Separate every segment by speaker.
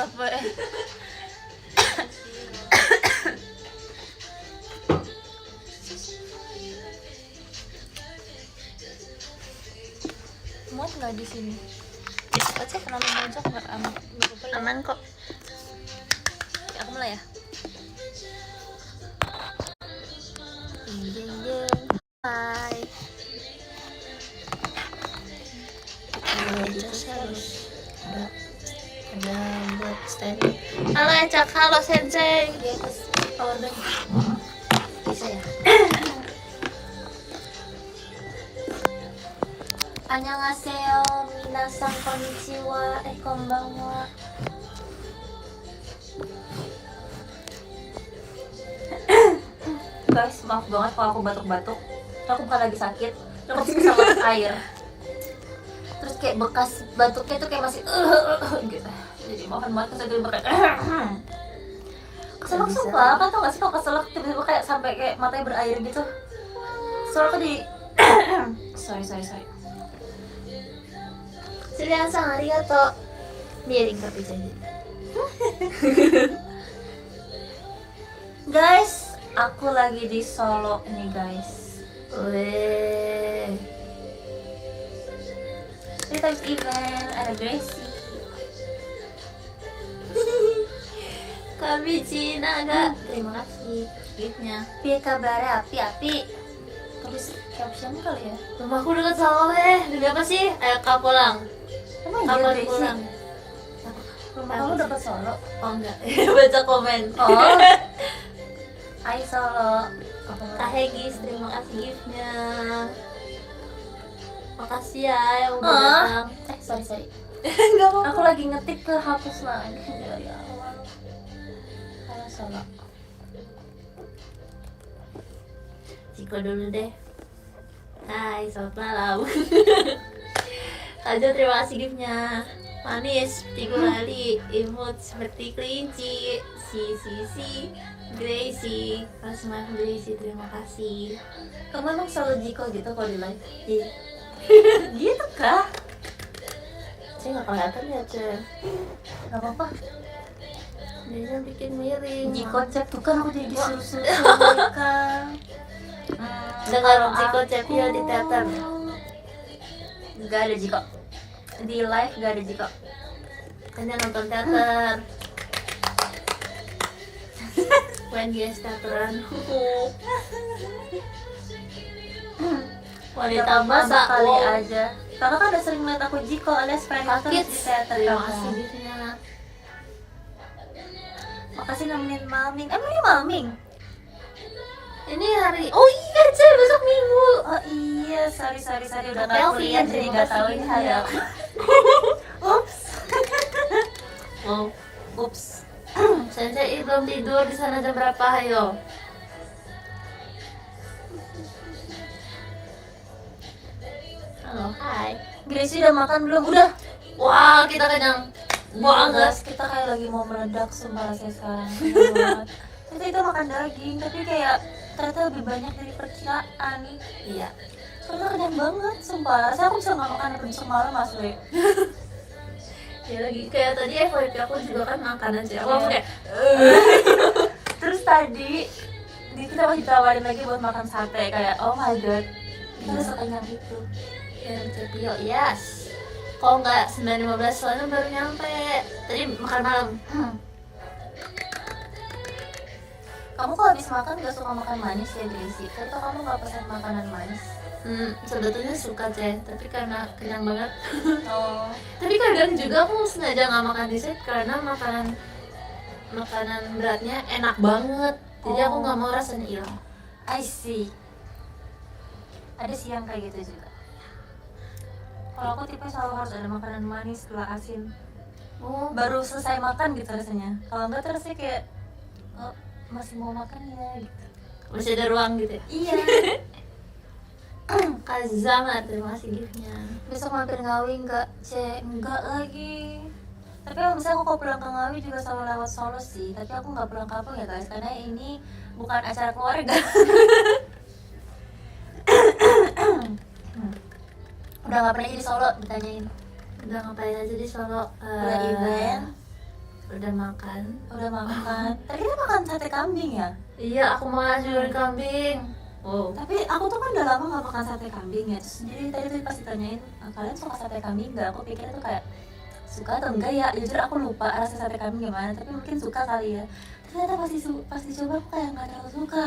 Speaker 1: capek. Muat nggak di sini? Bisa cek kenapa mojok nggak aman? Aman kok. Ya, aku mulai ya. Jeng jeng. Hai. Just harus ada buat standing. Halo Ecak, halo Sensei. Di atas power bank. Bisa ya? Annyeonghaseyo, minasan konnichiwa, konbanwa. Guys, maaf banget kalau aku batuk-batuk. Aku bukan lagi sakit, aku bisa ngeliat air. Terus kayak bekas batuknya tuh kayak masih gitu. Jadi mohon maaf saya jadi berat. Keselak sumpah, kan tau gak sih kalau keselak tiba-tiba kayak sampai kayak matanya berair gitu. Soalnya aku di sorry. Surian-san, arigato. Miring tapi jadi. Guys, aku lagi di Solo nih guys. Weh. Ini times event, ada Gracie. Kami Cina gak? Terima kasih giftnya. Piye kabarnya? Api. Tulis caption kali ya.
Speaker 2: Rumahku dekat Saleh. Demi apa sih? Ayo kau pulang.
Speaker 1: Emang
Speaker 2: Kapan
Speaker 1: iya
Speaker 2: pulang?
Speaker 1: Rumah kamu dekat Solo?
Speaker 2: Oh enggak. Baca komen.
Speaker 1: Oh. Hai Solo.
Speaker 2: Kak Hegis, terima kasih giftnya. Makasih ya yang udah datang.
Speaker 1: Sorry.
Speaker 2: Enggak apa-apa.
Speaker 1: Aku lagi ngetik ke hapus lagi. Ya Allah. Halo Solo.
Speaker 2: Ciko dulu deh. Hai, selamat malam. Kajo, terima kasih giftnya. Manis seperti gulali, imut seperti kelinci. Si Gracie, Rasma Gracie, terima kasih.
Speaker 1: Kamu emang selalu Jiko gitu kalau di live?
Speaker 2: Iya.
Speaker 1: Gitu kah?
Speaker 2: Saya nggak kelihatan ya, Cen.
Speaker 1: Gak apa-apa.
Speaker 2: Dia bikin miring.
Speaker 1: Jiko cek tuh kan aku jadi disuruh-suruh mereka.
Speaker 2: Dengar Jiko Cepio di teater.
Speaker 1: Gak ada Jiko. Di live gak ada Jiko.
Speaker 2: Hanya nonton teater. When guys teateran. Wanita masa
Speaker 1: kali aja. Kakak kan udah sering liat aku Jiko alias Ferry di
Speaker 2: Kids.
Speaker 1: teater.
Speaker 2: Terima kasih giftnya.
Speaker 1: Makasih nemenin Malming. Emang ini Malming?
Speaker 2: Ini hari. Oh iya, Cen, besok Minggu.
Speaker 1: Oh iya, sorry udah gak
Speaker 2: Kelvin,
Speaker 1: kuliah jadi
Speaker 2: terima
Speaker 1: gak
Speaker 2: kasih
Speaker 1: tahu ini hari
Speaker 2: giftnya.
Speaker 1: apa. Ups.
Speaker 2: Oh,
Speaker 1: Ups.
Speaker 2: Sensei belum tidur, di sana jam berapa? Ayo. Halo, hai.
Speaker 1: Gracie udah makan belum? Udah.
Speaker 2: Wah, kita kenyang banget.
Speaker 1: Guys, kita kayak lagi mau meledak sumpah saya sekarang. Kita itu makan daging, tapi kayak ternyata lebih banyak dari perkiraan.
Speaker 2: Iya.
Speaker 1: Soalnya kenyang banget, sumpah. Saya aku bisa nggak makan sampai besok malam asli.
Speaker 2: Ya lagi kayak tadi FYP aku juga kan makanan sih. Aku kayak
Speaker 1: Terus tadi kita masih ditawarin lagi buat makan sate kayak oh my god. Kita sekenyang itu.
Speaker 2: ya Cepio, yes. Kalau nggak 9.15 soalnya baru nyampe. Tadi makan malam.
Speaker 1: Kamu kalau habis makan gak suka makan manis ya Gracie? Atau kamu gak pesan makanan manis?
Speaker 2: Sebetulnya suka Ceh, tapi karena kenyang banget.
Speaker 1: Oh.
Speaker 2: Tapi kadang juga aku sengaja nggak makan dessert karena makanan beratnya enak banget. Jadi aku nggak mau rasanya hilang.
Speaker 1: I see. Ada sih yang kayak gitu juga. Kalau aku tipe selalu harus ada makanan manis setelah asin.
Speaker 2: Oh,
Speaker 1: Baru selesai makan gitu rasanya. Kalau enggak terusnya kayak oh, masih mau makan ya gitu.
Speaker 2: masih ada ruang gitu ya.
Speaker 1: Iya.
Speaker 2: Kazama, terima kasih giftnya.
Speaker 1: Besok mampir Ngawi enggak? Enggak lagi. Tapi kalau misalnya aku kalau pulang ke Ngawi juga selalu lewat Solo sih. Tapi aku nggak pulang kampung ya guys, karena ini bukan acara keluarga. Udah nggak pernah jadi Solo ditanyain.
Speaker 2: Udah ngapain aja di Solo?
Speaker 1: Udah event.
Speaker 2: Udah makan.
Speaker 1: Udah makan. Tadi kita makan sate kambing ya?
Speaker 2: Iya, aku makan nasi goreng kambing. Wow.
Speaker 1: Tapi aku tuh kan udah lama gak makan sate kambing ya. Terus jadi tadi tuh pas ditanyain, kalian suka sate kambing gak? Aku pikir tuh kayak suka atau enggak ya. Jujur aku lupa rasa sate kambing gimana, tapi mungkin suka kali ya. Ternyata pas dicoba aku kayak gak terlalu suka.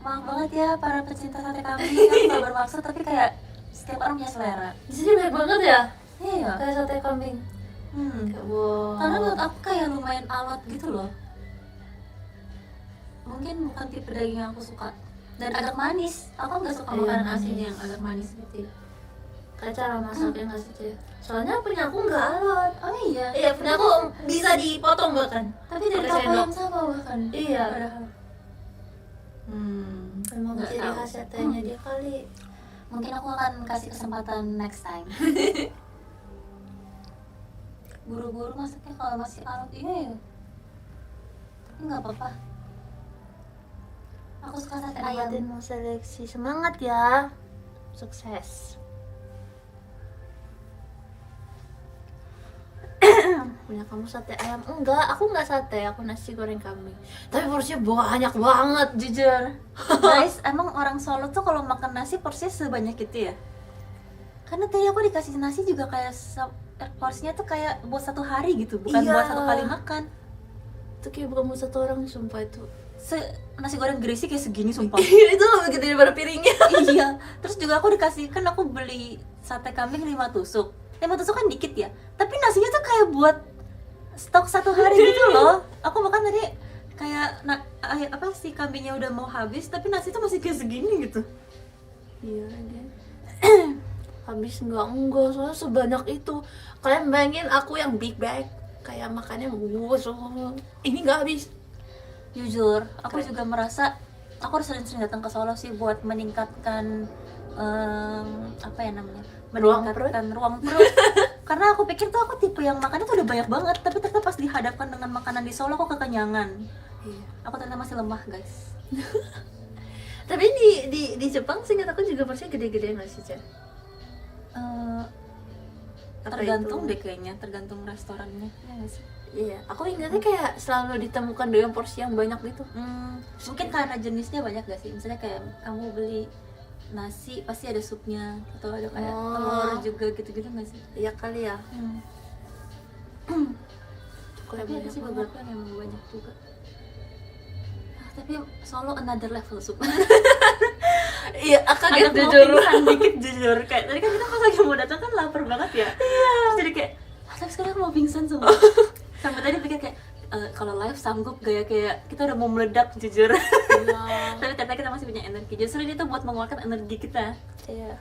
Speaker 1: Maaf banget ya para pecinta sate kambing, aku gak bermaksud, tapi kayak setiap orang punya selera.
Speaker 2: Jadi baik banget ya?
Speaker 1: Iya.
Speaker 2: Kayak sate kambing. Kayak wow.
Speaker 1: Karena menurut aku kayak lumayan alot gitu loh. Mungkin bukan tipe daging yang aku suka. Dan agak manis. Aku nggak suka
Speaker 2: Iya,
Speaker 1: makanan
Speaker 2: manis.
Speaker 1: asin yang agak manis gitu.
Speaker 2: Kayak cara masaknya nggak sih, Cek? Soalnya punya aku nggak alot.
Speaker 1: Oh iya.
Speaker 2: Iya, punya aku bisa dipotong bahkan.
Speaker 1: Tapi dari
Speaker 2: Pakai
Speaker 1: toko
Speaker 2: sendok.
Speaker 1: yang sama bahkan.
Speaker 2: Iya.
Speaker 1: Padahal.
Speaker 2: Emang
Speaker 1: Nggak
Speaker 2: ciri
Speaker 1: tahu.
Speaker 2: khas satenya dia kali.
Speaker 1: Mungkin aku akan kasih kesempatan next time. Buru-buru masaknya kalau masih alot, iya ya. Tapi nggak apa-apa. Aku suka sate ayam.
Speaker 2: Ayam mau seleksi, semangat ya. Sukses. Punya kamu sate ayam? Enggak, aku nggak sate, aku nasi goreng kambing. Tapi porsinya banyak banget, jujur.
Speaker 1: Guys, emang orang Solo tuh kalau makan nasi porsinya sebanyak itu ya? Karena tadi aku dikasih nasi juga kayak porsinya tuh kayak buat satu hari gitu, bukan
Speaker 2: Iya.
Speaker 1: buat satu kali makan.
Speaker 2: Itu kayak bukan buat satu orang, sumpah itu.
Speaker 1: Nasi goreng berisi kayak segini sumpah.
Speaker 2: Itu lebih gede daripada piringnya.
Speaker 1: Iya. Terus juga aku dikasih, kan aku beli sate kambing 5 tusuk. 5 tusuk kan dikit ya. Tapi nasinya tuh kayak buat stok satu hari gitu loh. Aku makan tadi kayak apa sih, kambingnya udah mau habis tapi nasi tuh masih kayak segini gitu.
Speaker 2: Iya deh. Habis enggak, soalnya sebanyak itu. Kalian bayangin aku yang big bag, kayak makannya ini nggak habis.
Speaker 1: Jujur, aku juga merasa aku harus sering-sering datang ke Solo sih buat meningkatkan apa ya namanya?
Speaker 2: Ruang
Speaker 1: Meningkatkan ruang perut. Karena aku pikir tuh aku tipe yang makannya tuh udah banyak banget, tapi ternyata pas dihadapkan dengan makanan di Solo aku kekenyangan.
Speaker 2: Iya.
Speaker 1: Aku ternyata masih lemah, guys.
Speaker 2: Tapi di Jepang sih aku juga porsinya gede-gede nggak sih, Cek? Apa
Speaker 1: Tergantung
Speaker 2: itu?
Speaker 1: deh kayaknya, tergantung restorannya. Ya nggak sih?
Speaker 2: Iya, aku ingatnya kayak selalu ditemukan dengan porsi yang banyak gitu.
Speaker 1: Mungkin karena jenisnya banyak gak sih? Misalnya kayak kamu beli nasi pasti ada supnya atau ada kayak
Speaker 2: Oh.
Speaker 1: telur juga gitu-gitu gak sih?
Speaker 2: Iya kali ya.
Speaker 1: Tapi ada sih beberapa yang emang banyak juga. Tapi Solo another level sup.
Speaker 2: Iya, kaget
Speaker 1: Agak mau
Speaker 2: jujur.
Speaker 1: pingsan dikit jujur. Kayak tadi kan kita pas lagi mau datang kan lapar banget ya. Terus jadi kayak, tapi sekarang aku mau pingsan semua. Sampai tadi pikir kayak kalau live sanggup gak ya, kayak kita udah mau meledak jujur.
Speaker 2: Iya.
Speaker 1: Tapi ternyata kita masih punya energi. Justru ini tuh buat mengeluarkan energi kita.
Speaker 2: Iya.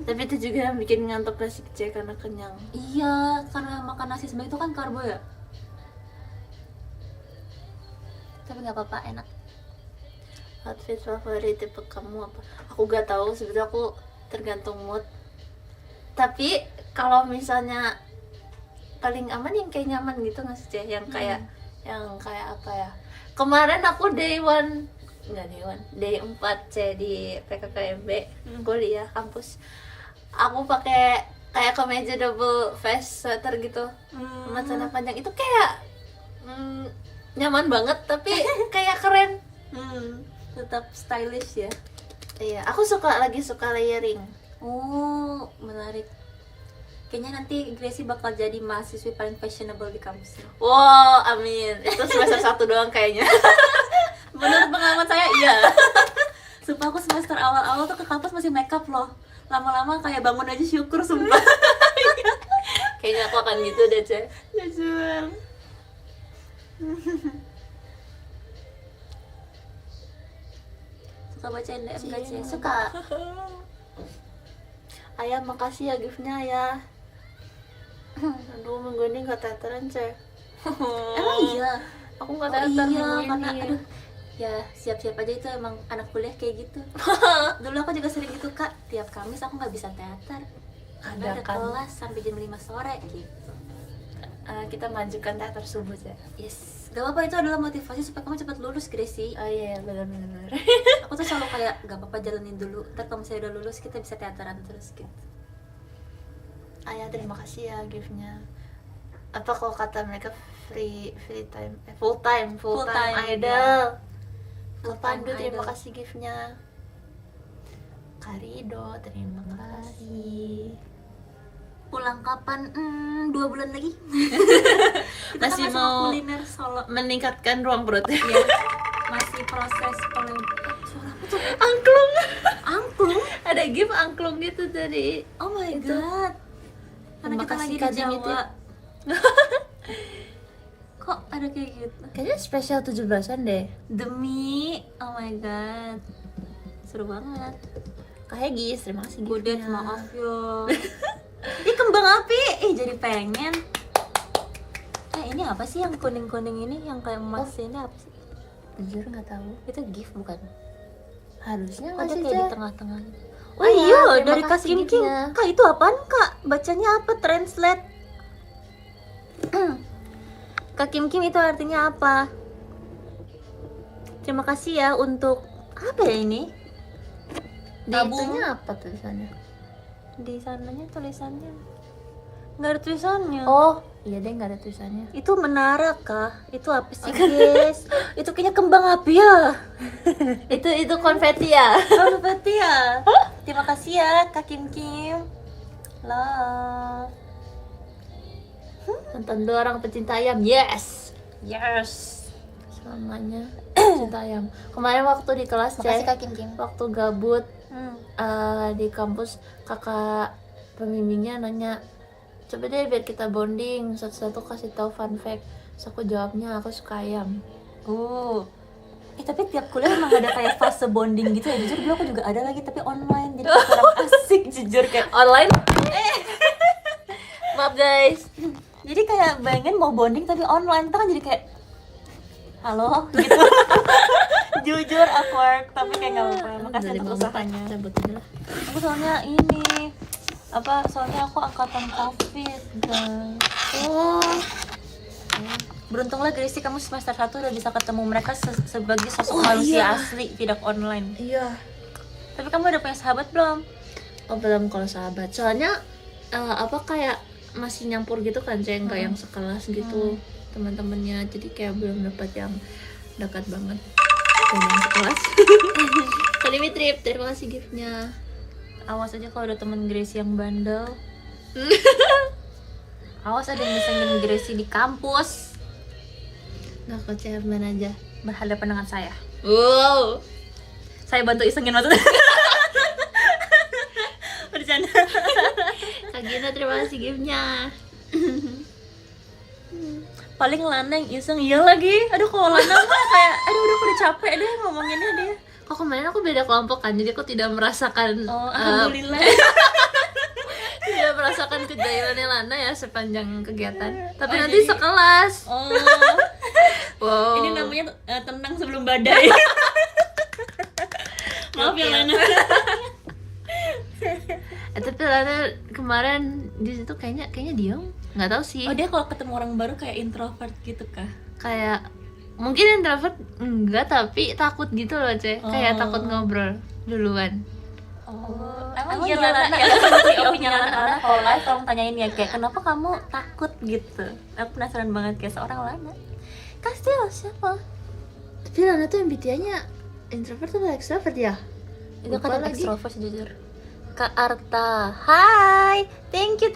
Speaker 2: Tapi itu juga yang bikin ngantuk gak sih, Cek, karena kenyang.
Speaker 1: Iya, karena makan nasi sebanyak itu kan karbo ya. Tapi nggak apa-apa, enak.
Speaker 2: Outfit favorit tipe kamu apa? Aku gak tahu, sebetulnya aku tergantung mood. Tapi kalau misalnya paling aman yang kayak nyaman gitu nggak sih, Cek? Yang kayak apa ya? Kemarin aku day 4 C di PKKMB kuliah kampus. Aku pakai kayak kemeja double vest sweater gitu, sama celana panjang itu kayak nyaman banget tapi kayak keren.
Speaker 1: Tetap stylish ya.
Speaker 2: Iya, aku lagi suka layering.
Speaker 1: Oh, menarik. Kayaknya nanti Gracie bakal jadi mahasiswi paling fashionable di kampus.
Speaker 2: Wow, amin. Itu semester 1 doang kayaknya.
Speaker 1: Menurut pengalaman saya, iya. Sumpah aku semester awal-awal tuh ke kampus masih makeup loh. Lama-lama kayak bangun aja syukur, sumpah.
Speaker 2: Kayaknya aku akan gitu deh, Cek.
Speaker 1: Jujur. Suka bacain DM gak sih? Suka.
Speaker 2: Ayah, makasih ya giftnya ya. Aduh, minggu ini gak teateran, Cek.
Speaker 1: Emang iya?
Speaker 2: Aku gak
Speaker 1: Oh
Speaker 2: teater
Speaker 1: iya,
Speaker 2: minggu
Speaker 1: karena
Speaker 2: ini.
Speaker 1: aduh, ya siap-siap aja, itu emang anak kuliah kayak gitu. Dulu aku juga sering gitu, Kak. Tiap Kamis aku nggak bisa teater karena ada
Speaker 2: Ada kan.
Speaker 1: kelas sampai jam 5 sore gitu.
Speaker 2: Kita majukan teater subuh, Cek.
Speaker 1: Yes, gak apa-apa, itu adalah motivasi supaya kamu cepat lulus, Gracie.
Speaker 2: Oh iya, benar-benar.
Speaker 1: Aku tuh selalu kayak gak apa-apa, jalanin dulu, ntar kalau misalnya udah lulus kita bisa teateran terus gitu.
Speaker 2: Ayah, terima kasih ya giftnya. apa kalau kata mereka free time full time
Speaker 1: Full-time,
Speaker 2: idol.
Speaker 1: Full-time
Speaker 2: Pandu terima
Speaker 1: idol.
Speaker 2: kasih giftnya. Karido terima kasih.
Speaker 1: Pulang kapan? 2 bulan lagi. Kita
Speaker 2: Masih
Speaker 1: kan
Speaker 2: mau
Speaker 1: kuliner solo.
Speaker 2: meningkatkan ruang perut.
Speaker 1: Iya. Masih proses suara apa tuh?
Speaker 2: Angklung.
Speaker 1: Angklung.
Speaker 2: Ada gift angklung gitu dari
Speaker 1: Oh my
Speaker 2: Itu.
Speaker 1: god. Karena
Speaker 2: Terima
Speaker 1: kita
Speaker 2: kasih,
Speaker 1: lagi di
Speaker 2: Kading itu.
Speaker 1: Jawa. Kok ada kayak gitu?
Speaker 2: kayaknya spesial 17-an deh.
Speaker 1: Demi, oh my god. Seru banget.
Speaker 2: Kayak Gis, terima kasih
Speaker 1: Gudet,
Speaker 2: giftnya.
Speaker 1: maaf ya. Ih, kembang api. Jadi pengen. Ini apa sih yang kuning-kuning ini? Yang kayak emas ini apa sih?
Speaker 2: Jujur nggak tahu.
Speaker 1: Itu gift bukan?
Speaker 2: Harusnya
Speaker 1: Kok
Speaker 2: nggak
Speaker 1: dia
Speaker 2: sih
Speaker 1: kayak di
Speaker 2: Ja?
Speaker 1: tengah-tengah gitu?
Speaker 2: Oh
Speaker 1: Oh
Speaker 2: iya,
Speaker 1: iya,
Speaker 2: terima
Speaker 1: dari Kak
Speaker 2: kasih
Speaker 1: Kim Kim.
Speaker 2: giftnya.
Speaker 1: Kak, itu apaan Kak? Bacanya apa? Translate. Kak Kim Kim itu artinya apa? Terima kasih ya untuk apa ya ini?
Speaker 2: Di
Speaker 1: Tabung.
Speaker 2: itunya apa tulisannya?
Speaker 1: Di sananya tulisannya nggak ada tulisannya.
Speaker 2: Oh iya deh, nggak ada tulisannya.
Speaker 1: Itu menara kah? Itu apa sih guys? Itu kayaknya kembang api ya.
Speaker 2: itu konfeti ya.
Speaker 1: Oh, berarti ya. Terima kasih ya Kak Kim Kim. Love.
Speaker 2: Nonton 2 orang pecinta ayam. Yes.
Speaker 1: Yes.
Speaker 2: Selamanya pecinta ayam. Kemarin waktu di kelas
Speaker 1: Makasih
Speaker 2: Cek,
Speaker 1: Kak Kim Kim.
Speaker 2: waktu gabut
Speaker 1: Hmm.
Speaker 2: di kampus, kakak pembimbingnya nanya, coba deh biar kita bonding, satu-satu kasih tahu fun fact. Terus aku jawabnya aku suka ayam.
Speaker 1: Tapi tiap kuliah emang ada kayak fase bonding gitu ya. Jujur dulu aku juga ada lagi tapi online. Jadi kurang asik jujur kayak.
Speaker 2: Online. Maaf guys.
Speaker 1: Jadi kayak bayangin mau bonding tapi online. Itu kan jadi kayak halo gitu. Jujur awkward tapi kayak nggak apa-apa. Makasih
Speaker 2: Dari
Speaker 1: untuk
Speaker 2: mama,
Speaker 1: usahanya.
Speaker 2: cabut aja lah.
Speaker 1: Aku soalnya ini soalnya aku angkatan COVID guys.
Speaker 2: Oh,
Speaker 1: Beruntunglah Gracie, kamu semester 1 udah bisa ketemu mereka sebagai sosok
Speaker 2: Oh,
Speaker 1: manusia
Speaker 2: iya.
Speaker 1: asli, tidak online.
Speaker 2: iya.
Speaker 1: Tapi kamu udah punya sahabat belum?
Speaker 2: Oh belum kalau sahabat. Soalnya kayak masih nyampur gitu kan, Ceng, nggak yang sekelas gitu teman-temannya. Jadi kayak belum dapat yang dekat banget. Dan yang sekelas. Kalimi trip, terima kasih giftnya.
Speaker 1: Awas aja kalau ada temen Gracie yang bandel. Awas ada yang ngisengin Gracie di kampus
Speaker 2: Nggak ke chairman aja.
Speaker 1: berhadapan dengan saya.
Speaker 2: Wow.
Speaker 1: Saya bantu isengin maksudnya. Bercanda.
Speaker 2: Kak Gina terima kasih giftnya.
Speaker 1: Paling Lana yang iseng, iya lagi. Aduh kalau Lana mah kayak, aduh udah aku udah capek deh ngomonginnya dia.
Speaker 2: Kok kemarin aku beda kelompok kan, jadi aku tidak merasakan
Speaker 1: Oh, alhamdulillah.
Speaker 2: tidak merasakan kejayaan Lana ya sepanjang kegiatan. Tapi
Speaker 1: Oh,
Speaker 2: nanti
Speaker 1: jadi-
Speaker 2: sekelas.
Speaker 1: Oh,
Speaker 2: Wow.
Speaker 1: ini namanya tenang sebelum badai. Maaf ya Lana.
Speaker 2: Tapi Lana kemarin di situ kayaknya diam, nggak tahu sih.
Speaker 1: Oh, dia kalau ketemu orang baru kayak introvert gitu kah?
Speaker 2: Kayak mungkin introvert enggak, tapi takut gitu loh, Cek. Kayak
Speaker 1: Oh.
Speaker 2: takut ngobrol duluan.
Speaker 1: Oh,
Speaker 2: emang
Speaker 1: iya
Speaker 2: iya
Speaker 1: Lana
Speaker 2: Lana
Speaker 1: ya. Opini Lana kalau live tolong tanyain ya kayak kenapa kamu takut gitu. Aku penasaran banget kayak seorang Lana. Kastil siapa?
Speaker 2: Tapi Lana tuh MBTI-nya introvert atau extrovert ya?
Speaker 1: Itu
Speaker 2: Lupa
Speaker 1: kan
Speaker 2: lagi.
Speaker 1: extrovert sih, jujur. Kak Arta, hai, thank you.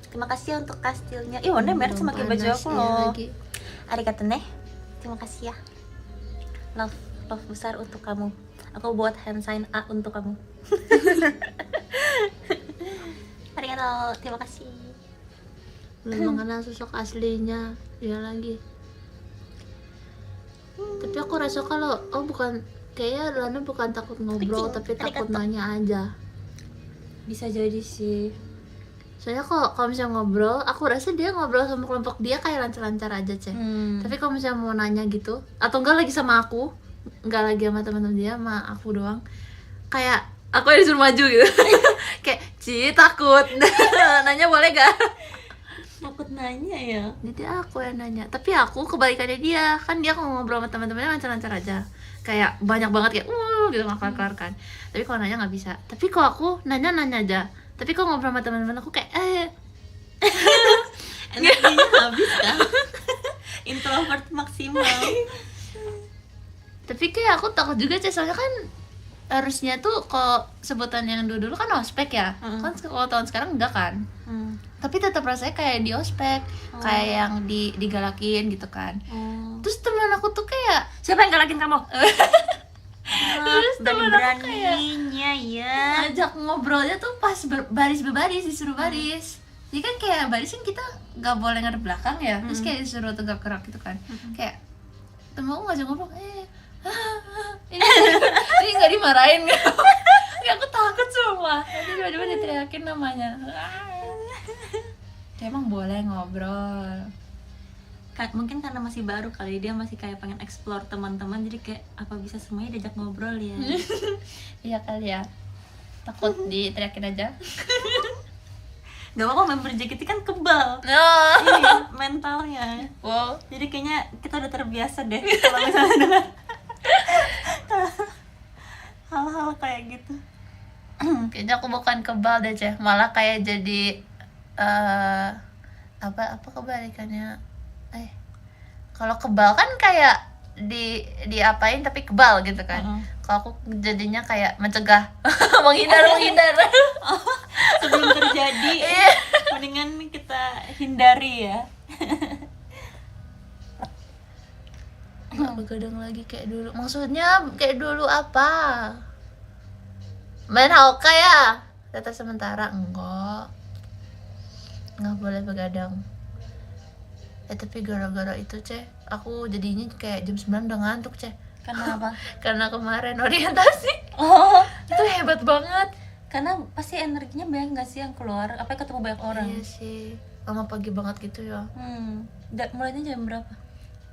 Speaker 1: Terima kasih untuk kastilnya. Ih, Wanda merah sama kayak baju aku loh. Arigato nih. Terima kasih ya. Love besar untuk kamu. Aku buat hand sign A untuk kamu. Arigato, terima kasih.
Speaker 2: Belum mengenal sosok aslinya dia lagi. Tapi aku rasa kalau kayaknya Lana bukan takut ngobrol,
Speaker 1: Kucing,
Speaker 2: tapi takut
Speaker 1: arigato.
Speaker 2: nanya aja.
Speaker 1: Bisa jadi sih.
Speaker 2: Soalnya kalau misalnya ngobrol, aku rasa dia ngobrol sama kelompok dia kayak lancar-lancar aja, Cek. Tapi kalau misalnya mau nanya gitu, atau enggak lagi sama aku, enggak lagi sama teman-teman dia, sama aku doang, kayak aku yang disuruh maju gitu. Kayak, Ci, takut. Nanya boleh gak?
Speaker 1: Takut nanya ya.
Speaker 2: Jadi aku yang nanya. Tapi aku kebalikannya dia, kan dia kalau ngobrol sama teman-temannya lancar-lancar aja. Kayak banyak banget kayak gitu nggak kelar kan. Tapi kalau nanya nggak bisa. Tapi kalau aku nanya aja. Tapi kalau ngobrol sama teman-teman aku kayak
Speaker 1: energinya habis kan. Introvert maksimal.
Speaker 2: Tapi kayak aku takut juga sih, soalnya kan harusnya tuh kalau sebutan yang dulu kan ospek ya. Kan kalau tahun sekarang enggak kan. Tapi tetap rasanya kayak di ospek, kayak yang digalakin gitu kan. Terus teman aku tuh kayak,
Speaker 1: Siapa yang galakin kamu?
Speaker 2: terus teman aku kayak
Speaker 1: beraninya ya.
Speaker 2: ngajak ngobrolnya tuh pas baris berbaris, disuruh baris. Jadi kan kayak baris kan kita nggak boleh ngadep belakang ya. Terus kayak disuruh tegak gerak gitu kan. Kayak temen aku ngajak ngobrol, ini nggak dimarahin nggak? Ya aku takut semua. Nanti tiba-tiba diteriakin namanya. Ya, emang boleh ngobrol.
Speaker 1: Mungkin karena masih baru kali, dia masih kayak pengen explore teman-teman, jadi kayak apa bisa semuanya diajak ngobrol ya.
Speaker 2: Iya kali ya. Takut diteriakin aja.
Speaker 1: Gak apa-apa, member JKT kan kebal.
Speaker 2: Oh.
Speaker 1: Iya, mentalnya.
Speaker 2: Wow.
Speaker 1: Jadi kayaknya kita udah terbiasa deh kalau misalnya dengan hal-hal kayak gitu.
Speaker 2: Kayaknya aku bukan kebal deh, Ceh. Malah kayak jadi apa kebalikannya? Kalau kebal kan kayak diapain tapi kebal gitu kan. Kalau aku jadinya kayak mencegah, menghindar.
Speaker 1: Sebelum terjadi, mendingan kita hindari ya.
Speaker 2: Nggak begadang lagi kayak dulu. Maksudnya kayak dulu apa? Main Hawka ya? Data sementara enggak boleh begadang. Tapi gara-gara itu, Ceh, aku jadinya kayak jam 9 udah ngantuk, Ceh.
Speaker 1: Kenapa?
Speaker 2: Karena kemarin orientasi.
Speaker 1: Oh,
Speaker 2: Itu hebat banget.
Speaker 1: karena pasti energinya banyak gak sih yang keluar? Apa ketemu banyak orang?
Speaker 2: Iya sih. Lama pagi banget gitu ya.
Speaker 1: Mulainya jam berapa?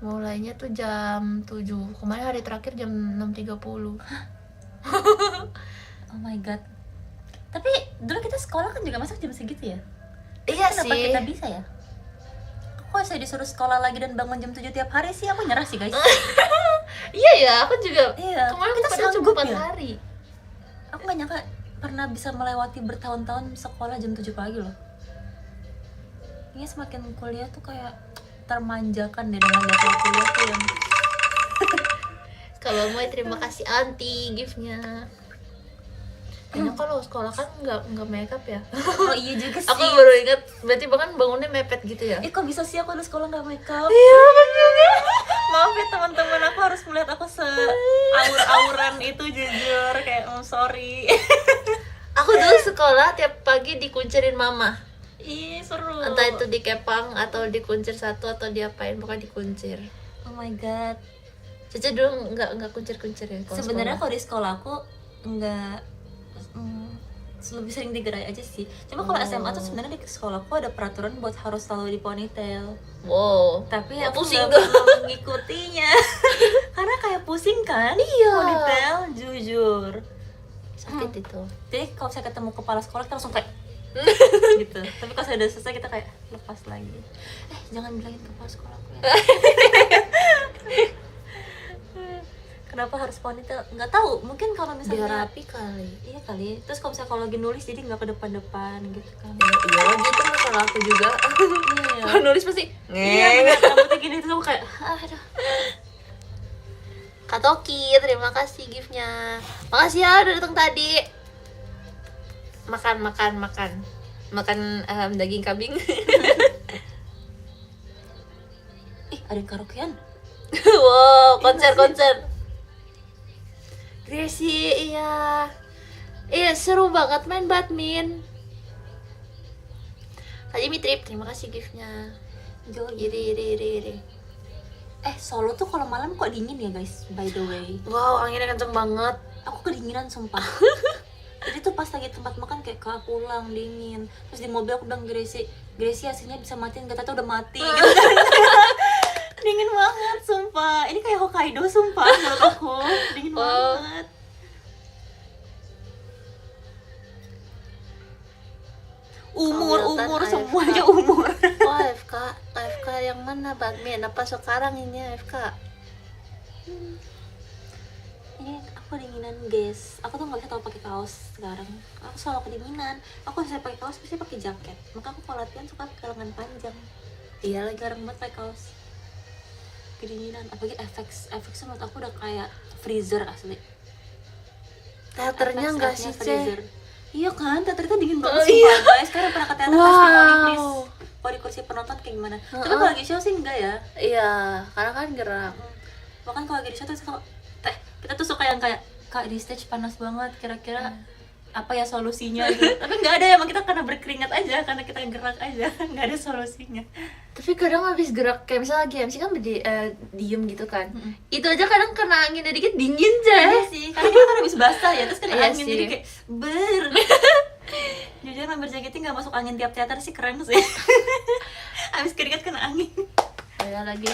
Speaker 2: Mulainya tuh jam 7. Kemarin hari terakhir jam 6.30.
Speaker 1: Oh my god. Tapi dulu kita sekolah kan juga masuk jam segitu ya?
Speaker 2: Iya
Speaker 1: Kenapa
Speaker 2: sih.
Speaker 1: kita bisa ya? Kok saya disuruh sekolah lagi dan bangun jam 7 tiap hari sih? Aku nyerah sih guys.
Speaker 2: Iya ya, aku juga.
Speaker 1: Iya,
Speaker 2: Kemarin
Speaker 1: kita
Speaker 2: padahal
Speaker 1: sanggup
Speaker 2: cuma 4
Speaker 1: ya?
Speaker 2: hari.
Speaker 1: Aku gak nyangka pernah bisa melewati bertahun-tahun sekolah jam 7 pagi loh. Ini semakin kuliah tuh kayak termanjakan deh dengan jadwal kuliah tuh yang
Speaker 2: Kalau mau terima kasih anti giftnya. Kayaknya kalau sekolah kan nggak makeup ya.
Speaker 1: oh iya juga sih.
Speaker 2: Aku baru ingat, berarti bahkan bangunnya mepet gitu ya.
Speaker 1: Kok bisa sih aku di sekolah gak makeup?
Speaker 2: Iya bener.
Speaker 1: Maaf ya teman-teman, aku harus melihat aku se-aur-auran itu jujur. Kayak sorry.
Speaker 2: Aku dulu sekolah tiap pagi dikuncirin mama.
Speaker 1: Ih seru.
Speaker 2: Entah itu dikepang atau dikuncir satu atau diapain, pokoknya dikuncir.
Speaker 1: Oh my god.
Speaker 2: Caca dulu nggak kuncir-kuncir ya kalau
Speaker 1: Sebenarnya
Speaker 2: sekolah.
Speaker 1: kalau di sekolah aku nggak lebih sering digerai aja sih. Cuma kalau SMA tuh sebenarnya di sekolahku ada peraturan buat harus selalu di ponytail.
Speaker 2: Wow.
Speaker 1: Tapi
Speaker 2: Oh,
Speaker 1: aku
Speaker 2: pusing
Speaker 1: nggak
Speaker 2: tuh.
Speaker 1: pernah mengikutinya. Karena kayak pusing kan?
Speaker 2: Iya.
Speaker 1: Ponytail jujur.
Speaker 2: Sakit itu.
Speaker 1: Jadi kalau saya ketemu kepala sekolah kita langsung kayak gitu. Tapi kalau sudah selesai kita kayak lepas lagi. Jangan bilangin kepala sekolahku ya. Kenapa harus ponytail? Nggak tahu. Mungkin kalau
Speaker 2: Biar
Speaker 1: misalnya
Speaker 2: rapi kali.
Speaker 1: iya kali. Terus kalau misalnya kalau lagi nulis jadi nggak ke depan-depan gitu kan.
Speaker 2: Iya gitu masalah aku juga.
Speaker 1: Iya.
Speaker 2: Kalau nulis pasti
Speaker 1: Iya benar, rambutnya gini terus aku kayak
Speaker 2: aduh. Kak Toki, terima kasih giftnya. Makasih ya udah datang tadi. Makan daging kambing.
Speaker 1: ada yang karaokean.
Speaker 2: Wow, konser. Gracie, iya. Iya, seru banget main badminton. Tadi Mitrip, terima kasih giftnya. Iri.
Speaker 1: Solo tuh kalau malam kok dingin ya guys, by the way.
Speaker 2: Wow, anginnya kenceng banget.
Speaker 1: Aku kedinginan sumpah. Jadi tuh pas lagi tempat makan kayak Kak pulang dingin. Terus di mobil aku bilang Gracie aslinya bisa matiin, gak tahu udah mati gitu. Dingin banget sumpah. Ini kayak Hokkaido sumpah menurut aku. Dingin banget. Umur semuanya umur.
Speaker 2: Oh, AFK yang mana badminton? Apa sekarang ini AFK?
Speaker 1: Ini aku kedinginan guys, aku tuh nggak bisa tau pakai kaos sekarang, aku selalu kedinginan. Aku saya pakai kaos pasti pakai jaket, maka aku kalau latihan suka pakai lengan panjang. Iya lagi jarang banget pakai kaos, kedinginan. Apalagi FX menurut aku udah kayak freezer asli.
Speaker 2: Teaternya enggak sih,
Speaker 1: freezer. Iya kan, teater itu dingin banget
Speaker 2: Oh,
Speaker 1: sih
Speaker 2: iya.
Speaker 1: guys. Sekarang pernah ke teater
Speaker 2: Wow.
Speaker 1: pasti mau di kursi penonton kayak gimana. Tapi kalau lagi show sih enggak ya.
Speaker 2: Iya, karena kan gerak.
Speaker 1: Bahkan kalau lagi di show tuh kita tuh suka yang kayak kak di stage panas banget, kira-kira apa ya solusinya gitu. Tapi nggak ada, emang kita karena berkeringat aja, karena kita gerak aja, nggak ada solusinya.
Speaker 2: Tapi kadang habis gerak kayak misalnya lagi MC kan diem gitu kan. Itu aja kadang kena angin dikit dingin
Speaker 1: Iya
Speaker 2: aja.
Speaker 1: sih, karena kita kan habis basah ya, terus kena
Speaker 2: Iya
Speaker 1: angin
Speaker 2: sih.
Speaker 1: jadi kayak jujur member JKT nggak masuk angin tiap teater sih, keren sih. Habis keringat kena angin.
Speaker 2: Ada lagi.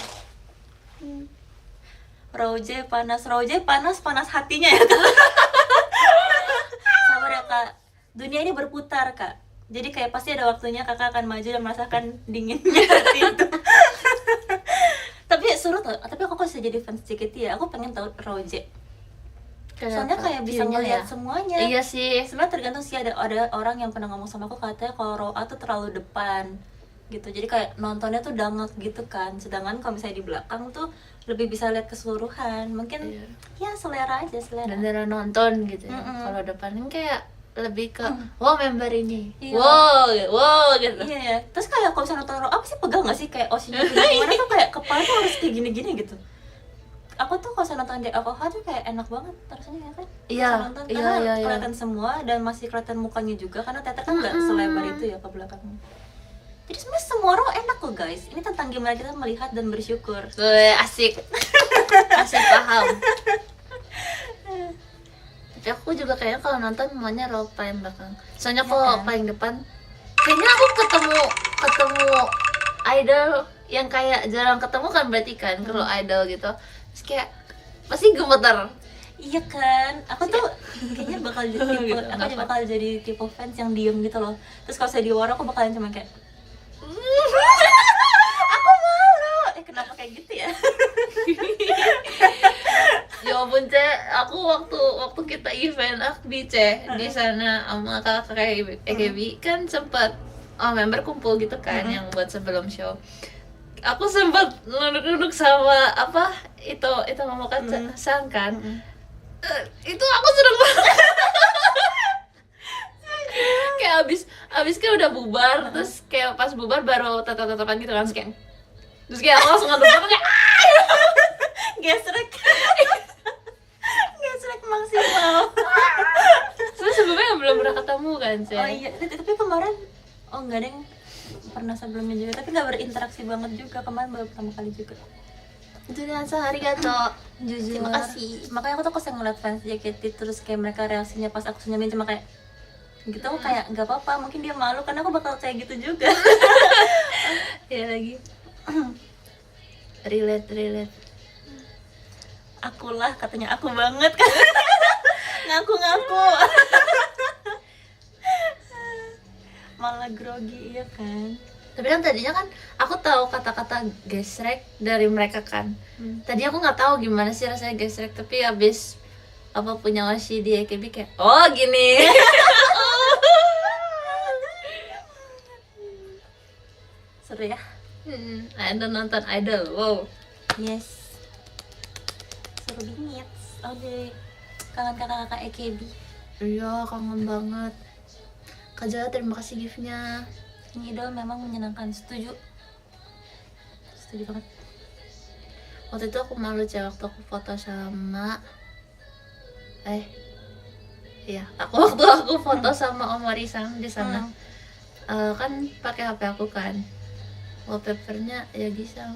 Speaker 1: Roje panas hatinya ya kak. Sabar ya kak, dunia ini berputar kak, jadi kayak pasti ada waktunya kakak akan maju dan merasakan dinginnya hati itu. Tapi seru tuh, tapi aku kok bisa jadi fans JKT ya, aku pengen tahu Roje. Soalnya kayak bisa
Speaker 2: View-nya
Speaker 1: ngeliat
Speaker 2: ya?
Speaker 1: semuanya.
Speaker 2: Iya sih.
Speaker 1: Sebenarnya tergantung sih, ada orang yang pernah ngomong sama aku katanya kalau Roa tuh terlalu depan gitu, jadi kayak nontonnya tuh dangak gitu kan, sedangkan kalau misalnya di belakang tuh lebih bisa lihat keseluruhan. Mungkin
Speaker 2: Iya.
Speaker 1: ya selera aja, selera.
Speaker 2: Dan cara nonton gitu ya.
Speaker 1: Mm-mm.
Speaker 2: Kalau depan kan kayak lebih ke wow member ini.
Speaker 1: Iya.
Speaker 2: Wow gitu.
Speaker 1: Iya ya, terus kayak kalau misalnya nonton Roa, apa sih pegang nggak sih kayak osinya gitu, gimana tuh kayak kepala tuh harus kayak gini-gini gitu. Aku tuh kalau misalnya nonton Day of Heart tuh kayak enak banget rasanya ya kan.
Speaker 2: Iya,
Speaker 1: Bisa nonton,
Speaker 2: iya,
Speaker 1: karena
Speaker 2: iya, iya.
Speaker 1: kelihatan semua dan masih kelihatan mukanya juga, karena teater kan nggak selebar itu ya ke belakangnya. Jadi sebenarnya semua orang enak kok guys. Ini tentang gimana kita melihat dan bersyukur.
Speaker 2: Asik. Asik paham. Tapi aku juga kayaknya kalau nonton maunya row paling belakang. Soalnya kalau
Speaker 1: kan?
Speaker 2: paling depan kayaknya aku ketemu idol yang kayak jarang ketemu kan, berarti kan kalau idol gitu. Terus kayak pasti gemeter.
Speaker 1: Iya kan, aku tuh kayaknya bakal jadi tipe,
Speaker 2: Gitu,
Speaker 1: aku
Speaker 2: kenapa?
Speaker 1: bakal jadi tipe fans yang diem gitu loh. Terus kalau saya di war aku bakalan cuma kayak aku malu. Kenapa kayak gitu ya?
Speaker 2: Ya ampun Ceh, aku waktu kita event Akbi Ceh di sana sama kakak EKB kan sempat member kumpul gitu kan yang buat sebelum show. Aku sempat nunduk-nunduk sama itu ngomong kan sang kan. Itu aku seneng banget. Kayak abis kan udah bubar, terus kayak pas bubar baru tatap-tatapan gitu kan, terus kayak aku langsung ngadep kayak
Speaker 1: Gesrek. Gesrek maksimal.
Speaker 2: terus sebelumnya belum pernah ketemu kan Ceh.
Speaker 1: Oh iya, tapi kemarin enggak deh, pernah sebelumnya juga, tapi nggak berinteraksi banget juga. Kemarin baru pertama kali juga.
Speaker 2: Jujur arigato.
Speaker 1: Jujur.
Speaker 2: Terima kasih.
Speaker 1: Makanya aku tuh pas ngeliat fans JKT terus kayak mereka reaksinya pas aku senyumin cuma kayak gitu, aku kayak nggak apa-apa, mungkin dia malu karena aku bakal kayak gitu juga.
Speaker 2: Ya lagi. relate.
Speaker 1: Akulah, katanya aku banget kan. Ngaku-ngaku. Malah grogi, iya kan.
Speaker 2: Tapi kan tadinya kan aku tahu kata-kata gesrek dari mereka kan. Tadi aku nggak tahu gimana sih rasanya gesrek, tapi abis punya wasi di EKB kayak oh gini.
Speaker 1: Seru ya.
Speaker 2: Idol nonton idol, wow.
Speaker 1: Yes. Seru bingit. Oke. Kangen kakak-kakak EKB.
Speaker 2: Iya kangen banget. Kak Jaya terima kasih giftnya.
Speaker 1: Ini idol memang menyenangkan, setuju banget.
Speaker 2: Waktu itu aku malu Cek waktu aku foto sama waktu aku foto sama Om Marisang di sana. Kan pakai HP aku kan. Wallpapernya ya Gisel.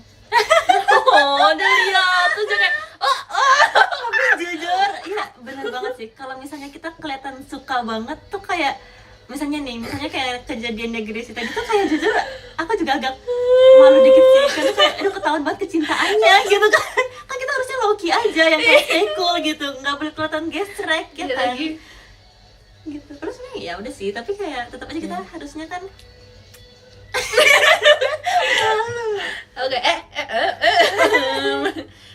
Speaker 2: Oh, dia lihat tuh kayak
Speaker 1: Tapi jujur, iya bener banget sih. Kalau misalnya kita kelihatan suka banget tuh kayak misalnya kayak kejadiannya Gracie tadi tuh kayak jujur aku juga agak malu dikit sih, karena kayak aduh ketahuan banget kecintaannya gitu kan. Kan kita harusnya low-key aja yang kayak stay cool gitu, nggak boleh kelihatan gesrek ya
Speaker 2: Iya
Speaker 1: kan
Speaker 2: lagi.
Speaker 1: gitu. Terus ya udah sih, tapi kayak tetap aja kita harusnya kan
Speaker 2: Oke,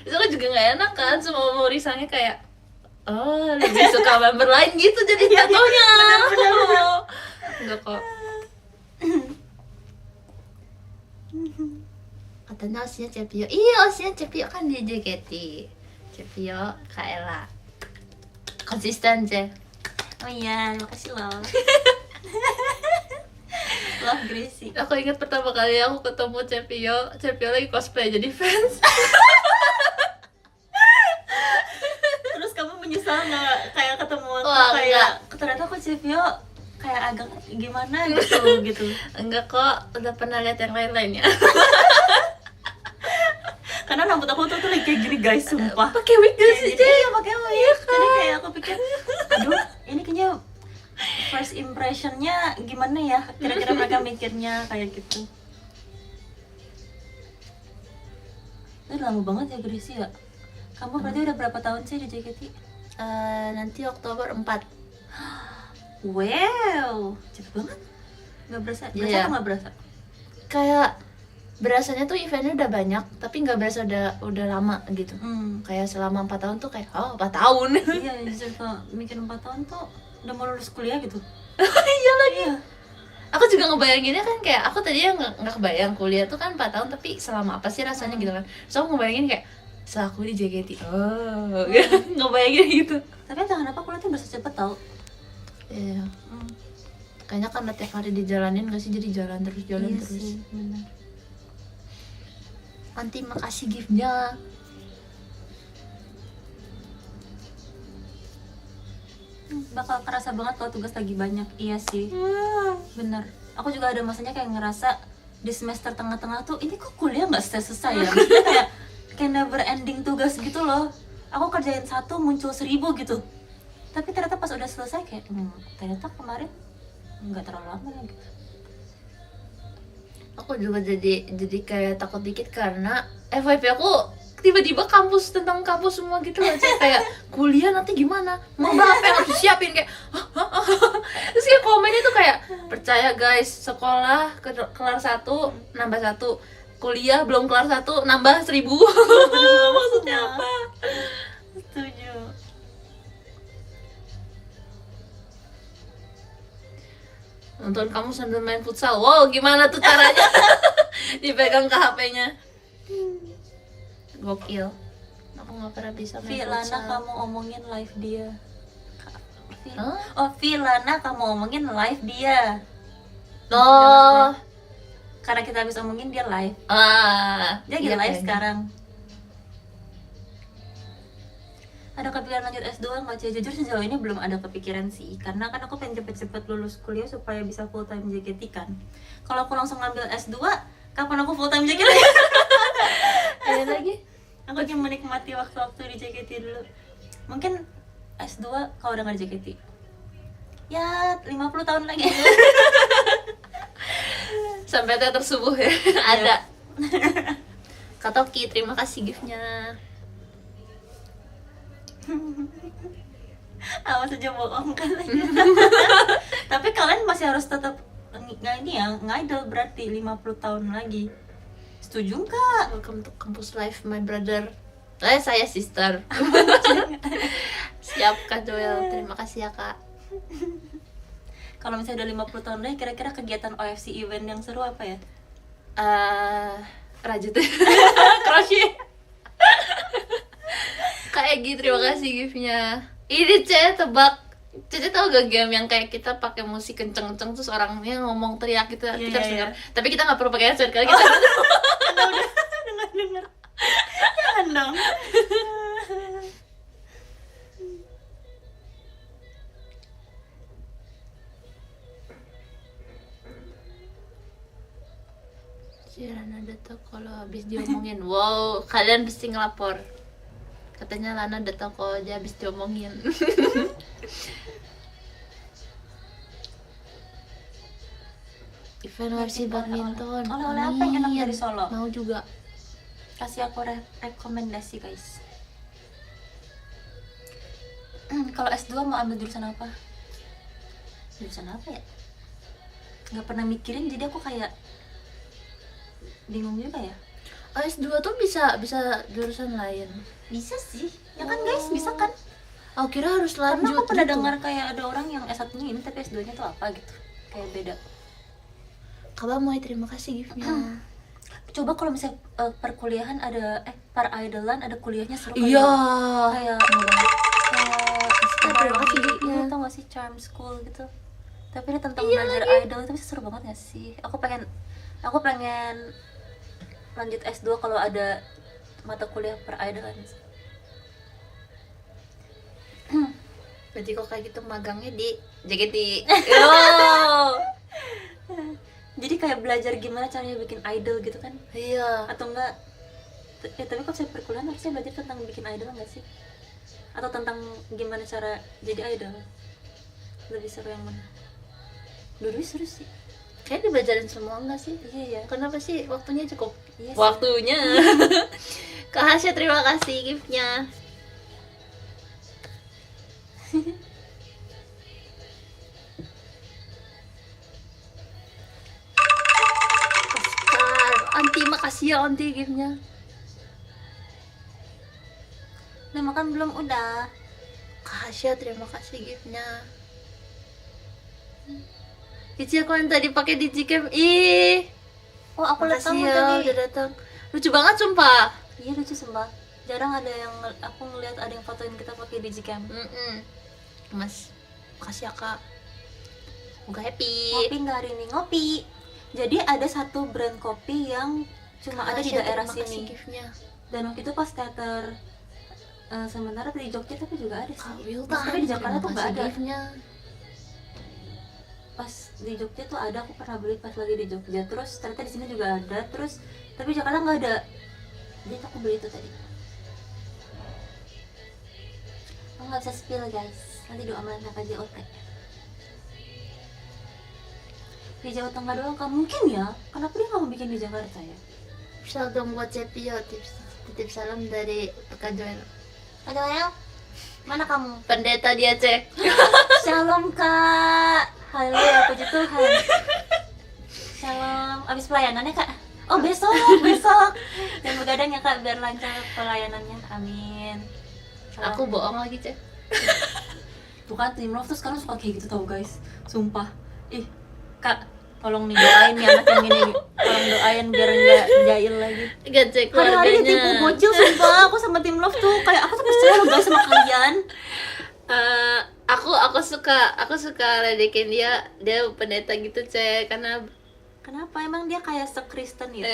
Speaker 2: itu kan juga nggak enak kan, semua Marisangnya kayak Oh, lebih suka member lain gitu jadi jatuhnya. Enggak kok. Katanya osnya Cepio. Iya, osnya Cepio kan di JKT. Cepio, Kaela. Konsisten aja.
Speaker 1: Oh iya, makasih loh. Love Gracie.
Speaker 2: Aku ingat pertama kali aku ketemu Cepio lagi cosplay jadi fans.
Speaker 1: Terus kamu menyesal nggak kayak ketemu aku
Speaker 2: Wah,
Speaker 1: kayak ternyata aku Cepio kayak agak gimana gitu.
Speaker 2: Enggak kok, udah pernah lihat yang lain-lainnya.
Speaker 1: Karena rambut aku tuh lagi kayak gini guys, sumpah.
Speaker 2: Pakai wig gak sih?
Speaker 1: Iya pakai wig. Jadi kayak aku pikir, aduh ini kayaknya first impressionnya gimana ya? Kira-kira mereka mikirnya kayak gitu. Itu udah lama banget ya Gracie ya. Kamu berarti udah berapa tahun sih di JKT?
Speaker 2: Nanti Oktober 4.
Speaker 1: Wow, cepet banget. Nggak berasa? Berasa
Speaker 2: Iya.
Speaker 1: atau nggak berasa?
Speaker 2: Kayak berasanya tuh eventnya udah banyak, tapi nggak berasa udah lama gitu. Kayak selama 4 tahun tuh kayak 4 tahun.
Speaker 1: Iya, justru kalau mikir 4 tahun tuh udah mau lulus kuliah gitu.
Speaker 2: Iya lagi.
Speaker 1: Iya.
Speaker 2: Aku juga ngebayanginnya kan kayak aku tadinya nggak kebayang kuliah tuh kan 4 tahun, tapi selama apa sih rasanya gitu kan. So aku ngebayangin kayak setelah aku di JKT, ngebayangin gitu.
Speaker 1: Tapi entah kenapa kuliah tuh berasa cepet tau.
Speaker 2: Iya. Kayaknya karena tiap hari dijalanin gak sih, jadi jalan terus
Speaker 1: Iya
Speaker 2: terus.
Speaker 1: sih, bener.
Speaker 2: Nanti makasih giftnya.
Speaker 1: Bakal kerasa banget kalau tugas lagi banyak. Iya sih, bener. Aku juga ada masanya kayak ngerasa di semester tengah-tengah tuh ini kok kuliah nggak selesai ya. Maksudnya kayak never ending tugas gitu loh. Aku kerjain satu muncul 1000 gitu. Tapi ternyata pas udah selesai kayak ternyata kemarin nggak terlalu lama ya gitu.
Speaker 2: Aku juga jadi kayak takut dikit karena FYP aku tiba-tiba kampus tentang kampus semua gitu loh. Kayak kuliah nanti gimana, mau apa yang harus disiapin kayak terus kayak komennya tuh kayak percaya guys, sekolah kelar 1 nambah 1, kuliah belum kelar 1 nambah 1000. Maksudnya apa?
Speaker 1: Setuju.
Speaker 2: Nonton kamu sambil main futsal, wow gimana tuh caranya? Dipegang ke HP-nya. Gokil. Aku gak pernah bisa main
Speaker 1: Vilana
Speaker 2: futsal.
Speaker 1: kamu omongin live dia.
Speaker 2: Hah?
Speaker 1: Oh Vilana kamu omongin live dia.
Speaker 2: Oh,
Speaker 1: Karena kita habis omongin dia live. Dia lagi
Speaker 2: iya
Speaker 1: live
Speaker 2: kayaknya.
Speaker 1: sekarang. Ada kepikiran lanjut S2 nggak Cia? Jujur sejauh ini belum ada kepikiran sih. Karena kan aku pengen cepet-cepet lulus kuliah supaya bisa full time JKT kan. Kalau aku langsung ngambil S2, kapan aku full time JKT?
Speaker 2: Ada lagi?
Speaker 1: Aku ingin menikmati waktu-waktu di JKT dulu. Mungkin S2 kalau udah nggak di JKT. Ya 50 tahun lagi.
Speaker 2: Sampai teater subuh ya. Ada. Kak Toki, terima kasih giftnya.
Speaker 1: Awas aja bohong kalian. Tapi kalian masih harus tetap ini ya, ngidol berarti 50 tahun lagi. Setuju nggak?
Speaker 2: Welcome to Campus Life, my brother. Saya sister. Siap Kak Joel, terima kasih ya Kak.
Speaker 1: Kalau misalnya udah 50 tahun lagi, kira-kira kegiatan OFC event yang seru apa ya?
Speaker 2: Rajut. Crochet. Kak Egi, terima kasih giftnya. Ini Cece tebak. Cece tau gak game yang kayak kita pakai musik kenceng-kenceng terus orangnya ngomong teriak gitu,
Speaker 1: Iya,
Speaker 2: kita harus
Speaker 1: iya,
Speaker 2: denger. Tapi kita nggak perlu pakai headset karena kita
Speaker 1: Dengar. Jangan dong.
Speaker 2: Lana Dato kalau habis diomongin. Wow, kalian pasti ngelapor. Katanya Lana Dato kalau dia habis diomongin. Event UFC badminton.
Speaker 1: Oleh-oleh apa yang enak
Speaker 2: Amin.
Speaker 1: dari Solo?
Speaker 2: Mau juga.
Speaker 1: Kasih aku rekomendasi guys. Kalau S2 mau ambil jurusan apa? Jurusan apa ya? Nggak pernah mikirin, jadi aku kayak bingung juga ya.
Speaker 2: S2 tuh bisa jurusan lain.
Speaker 1: Bisa sih, ya kan guys, bisa kan?
Speaker 2: Aku kira harus
Speaker 1: Karena
Speaker 2: lanjut
Speaker 1: aku pernah
Speaker 2: gitu.
Speaker 1: dengar kayak ada orang yang S1-nya ini tapi S2-nya tuh apa gitu. Kayak beda.
Speaker 2: Kabar Moy, terima kasih giftnya.
Speaker 1: Coba kalau misalnya perkuliahan ada per-idolan ada kuliahnya seru
Speaker 2: Iya.
Speaker 1: kayak kayak
Speaker 2: Terima kasih
Speaker 1: ini
Speaker 2: giftnya.
Speaker 1: tau gak sih Charm School gitu. Tapi ini tentang
Speaker 2: Iya
Speaker 1: belajar
Speaker 2: lagi.
Speaker 1: idol itu bisa seru banget gak sih? Aku pengen lanjut S2 kalau ada mata kuliah per-idolan.
Speaker 2: Berarti kok kayak gitu magangnya di JKT.
Speaker 1: Jadi kayak belajar gimana caranya bikin idol gitu kan?
Speaker 2: Iya.
Speaker 1: Atau enggak tapi kalau saya perkuliahan harusnya belajar tentang bikin idol enggak sih? Atau tentang gimana cara jadi idol? Lebih seru yang mana? Dua-duanya seru sih.
Speaker 2: Kayak dibelajarin semua enggak sih?
Speaker 1: Iya ya.
Speaker 2: Kenapa sih waktunya cukup?
Speaker 1: Iya sih.
Speaker 2: Waktunya. Kak Hasya terima kasih giftnya. Oscar, Anti makasih ya Anti giftnya.
Speaker 1: Udah makan belum? Udah.
Speaker 2: Kak Hasya terima kasih giftnya. Cici aku yang tadi pakai di Gcam. Ih,
Speaker 1: Oh aku lihat
Speaker 2: makasih
Speaker 1: kamu
Speaker 2: ya
Speaker 1: tadi.
Speaker 2: udah datang. Lucu banget sumpah.
Speaker 1: Iya lucu sumpah. Jarang ada yang aku ngeliat ada yang fotoin kita pakai digicam.
Speaker 2: Mas, makasih ya Kak. Semoga happy.
Speaker 1: Ngopi nggak hari ini? Ngopi. Jadi ada satu brand kopi yang cuma ada di
Speaker 2: Hasya,
Speaker 1: daerah
Speaker 2: terima kasih
Speaker 1: sini.
Speaker 2: giftnya.
Speaker 1: Dan waktu itu pas teater sementara di Jogja tapi juga ada
Speaker 2: Kak
Speaker 1: sih.
Speaker 2: Wiltan,
Speaker 1: Tapi di Jakarta tuh nggak ada.
Speaker 2: giftnya.
Speaker 1: Pas di Jogja tuh ada, aku pernah beli pas lagi di Jogja. Terus ternyata di sini juga ada. Terus tapi di Jakarta nggak ada. Jadi aku beli itu tadi. Aku nggak bisa spill guys. Nanti doa melangkah JOT. Di Jawa Tengah doang kan mungkin ya. Kenapa dia nggak mau bikin di Jakarta ya?
Speaker 2: Bisa dong buat Cepi ya, titip salam dari Kak Joel.
Speaker 1: Ada yang mana kamu?
Speaker 2: Pendeta dia cek.
Speaker 1: Shalom kak. Haleluya, puji Tuhan. Shalom. Abis pelayanannya kak? Oh besok. Dan begadang ya kak biar lancar pelayanannya. Amin.
Speaker 2: Aku bohong lagi cek.
Speaker 1: Bukan Team Love tuh sekarang suka kayak gitu tau guys. Sumpah. Ih kak, tolong nih doain ya anak yang ini. Tolong doain biar nggak jahil lagi.
Speaker 2: Gak cek
Speaker 1: Hari-hari
Speaker 2: keluarganya.
Speaker 1: ditipu bocil sumpah. Aku sama Team Love tuh kayak aku tuh percaya loh guys sama kalian.
Speaker 2: Aku suka ledekin dia pendeta gitu cek karena
Speaker 1: Kenapa emang dia kayak se-Kristen gitu?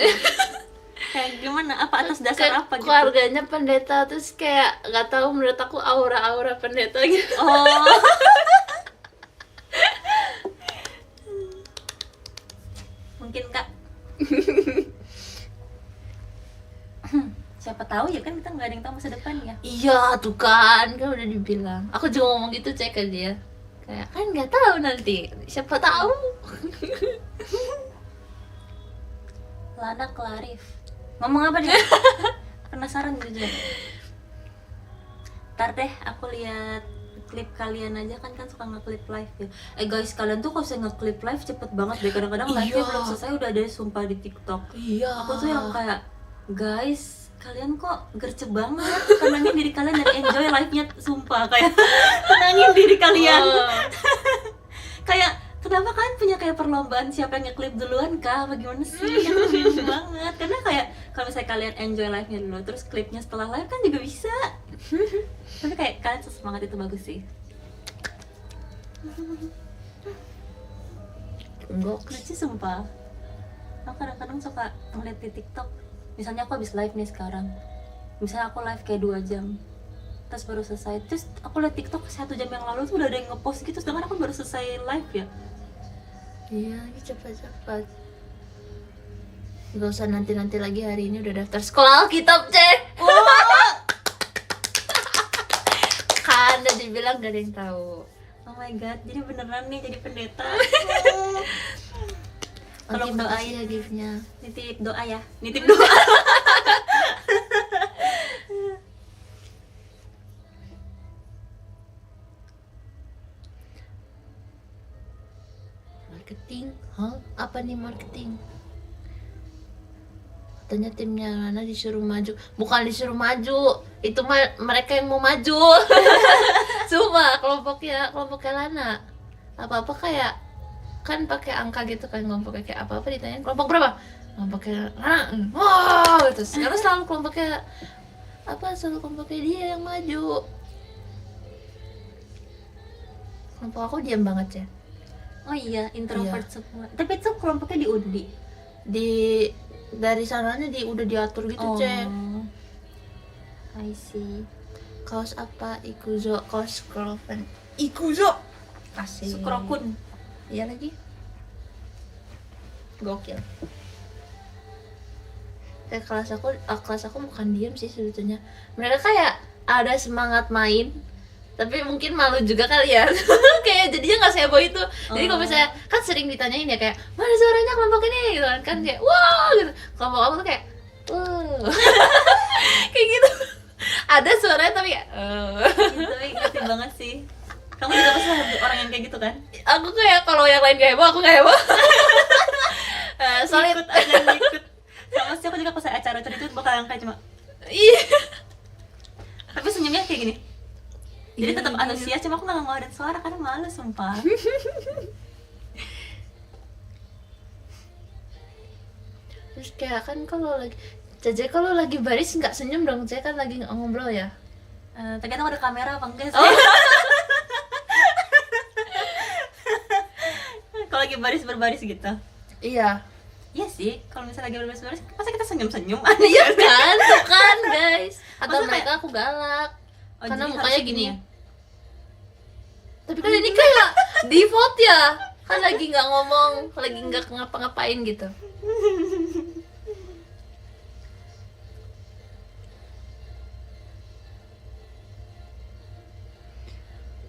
Speaker 1: Kayak gimana? Apa atas dasar apa gitu?
Speaker 2: keluarganya pendeta terus kayak nggak tahu menurut aku aura pendeta gitu.
Speaker 1: Oh. Mungkin kak. Siapa tahu ya kan kita nggak ada yang tahu masa depan ya.
Speaker 2: Iya tuh kan udah dibilang. Aku juga ngomong gitu cek ke dia. Kayak kan nggak tahu nanti. Siapa tahu.
Speaker 1: Lana Clarif. Ngomong apa dia? Penasaran jujur. Ntar deh aku lihat klip kalian aja kan suka nge-clip live ya. Guys, kalian tuh kalau saya nge-clip live cepet banget deh. Kadang-kadang live-nya
Speaker 2: Iya.
Speaker 1: belum selesai udah ada sumpah di TikTok.
Speaker 2: Iya.
Speaker 1: Aku tuh yang kayak guys, kalian kok gercep banget. Tenangin diri kalian dan enjoy live-nya sumpah kayak tenangin diri kalian. Kayak kenapa kalian punya kayak perlombaan siapa yang nge-clip duluan kah? Bagaimana sih? Aku bingung banget. Karena kayak kalau misalnya kalian enjoy live-nya dulu terus klipnya setelah live kan juga bisa. Tapi kayak kalian semangat itu bagus sih.
Speaker 2: Enggak.
Speaker 1: Lucu sumpah. Aku kadang-kadang suka ngeliat di TikTok. Misalnya aku habis live nih sekarang. Misalnya aku live kayak 2 jam. Terus baru selesai. Terus aku liat TikTok 1 jam yang lalu tuh udah ada yang ngepost gitu. Sedangkan aku baru selesai live ya.
Speaker 2: Iya, cepat-cepat. Gak usah nanti lagi, hari ini udah daftar sekolah Alkitab cek. Kan udah dibilang gak ada yang tahu.
Speaker 1: Oh my god, jadi beneran nih jadi pendeta.
Speaker 2: Tolong
Speaker 1: Tolong
Speaker 2: doain
Speaker 1: doain.
Speaker 2: ya giftnya.
Speaker 1: Nitip doa ya. Nitip doa.
Speaker 2: Marketing? Hah? Apa nih marketing? Katanya timnya Lana disuruh maju. Bukan disuruh maju, itu mereka yang mau maju. Cuma kelompoknya Lana apa-apa kayak kan pakai angka gitu kan, kelompoknya kayak apa-apa ditanyain kelompok berapa, kelompoknya Lana, wow gitu. Karena selalu kelompoknya dia yang maju. Kelompok aku diam banget ya.
Speaker 1: Oh iya, introvert semua. Tapi itu kelompoknya di Undi.
Speaker 2: Dari sananya udah diatur gitu, Cek.
Speaker 1: I see.
Speaker 2: Kaos apa? Ikuzo, kaos Cloven. Ikuzo. Asik.
Speaker 1: Sukrokun.
Speaker 2: Iya lagi. Gokil. Kelas aku bukan diam sih sebetulnya. Mereka kayak ada semangat main, tapi mungkin malu juga kali ya. Kayak jadinya nggak seheboh itu. Jadi kalau misalnya kan sering ditanyain ya kayak mana suaranya kelompok ini gitu kan kayak wow gitu. Kelompok aku tuh kayak kayak gitu. Ada suaranya tapi kayak
Speaker 1: Gitu, ngerti banget sih. Kamu juga pasti orang yang kayak gitu kan?
Speaker 2: aku kayak kalau yang lain gak heboh, aku gak heboh. Soalnya
Speaker 1: Ikut aja ikut. Sama sih aku juga pas acara itu bakal kayak cuma
Speaker 2: iya.
Speaker 1: tapi senyumnya kayak gini. Jadi tetap antusias, cuma aku nggak ngeluarin suara karena malu sumpah.
Speaker 2: Terus kayak kan kalau lagi baris nggak senyum dong, Cek kan lagi ngobrol ya.
Speaker 1: Tergantung ada kamera apa enggak sih. Kalau lagi berbaris gitu.
Speaker 2: Iya.
Speaker 1: Iya sih, kalau misalnya lagi berbaris pasti kita senyum-senyum.
Speaker 2: Iya kan, tuh kan guys. Atau
Speaker 1: Maksudnya
Speaker 2: mereka aku galak. Karena
Speaker 1: jadi
Speaker 2: mukanya
Speaker 1: harusnya
Speaker 2: gini.
Speaker 1: ya?
Speaker 2: Tapi kan ini kayak default ya. Kan lagi nggak ngomong, lagi nggak ngapa-ngapain gitu.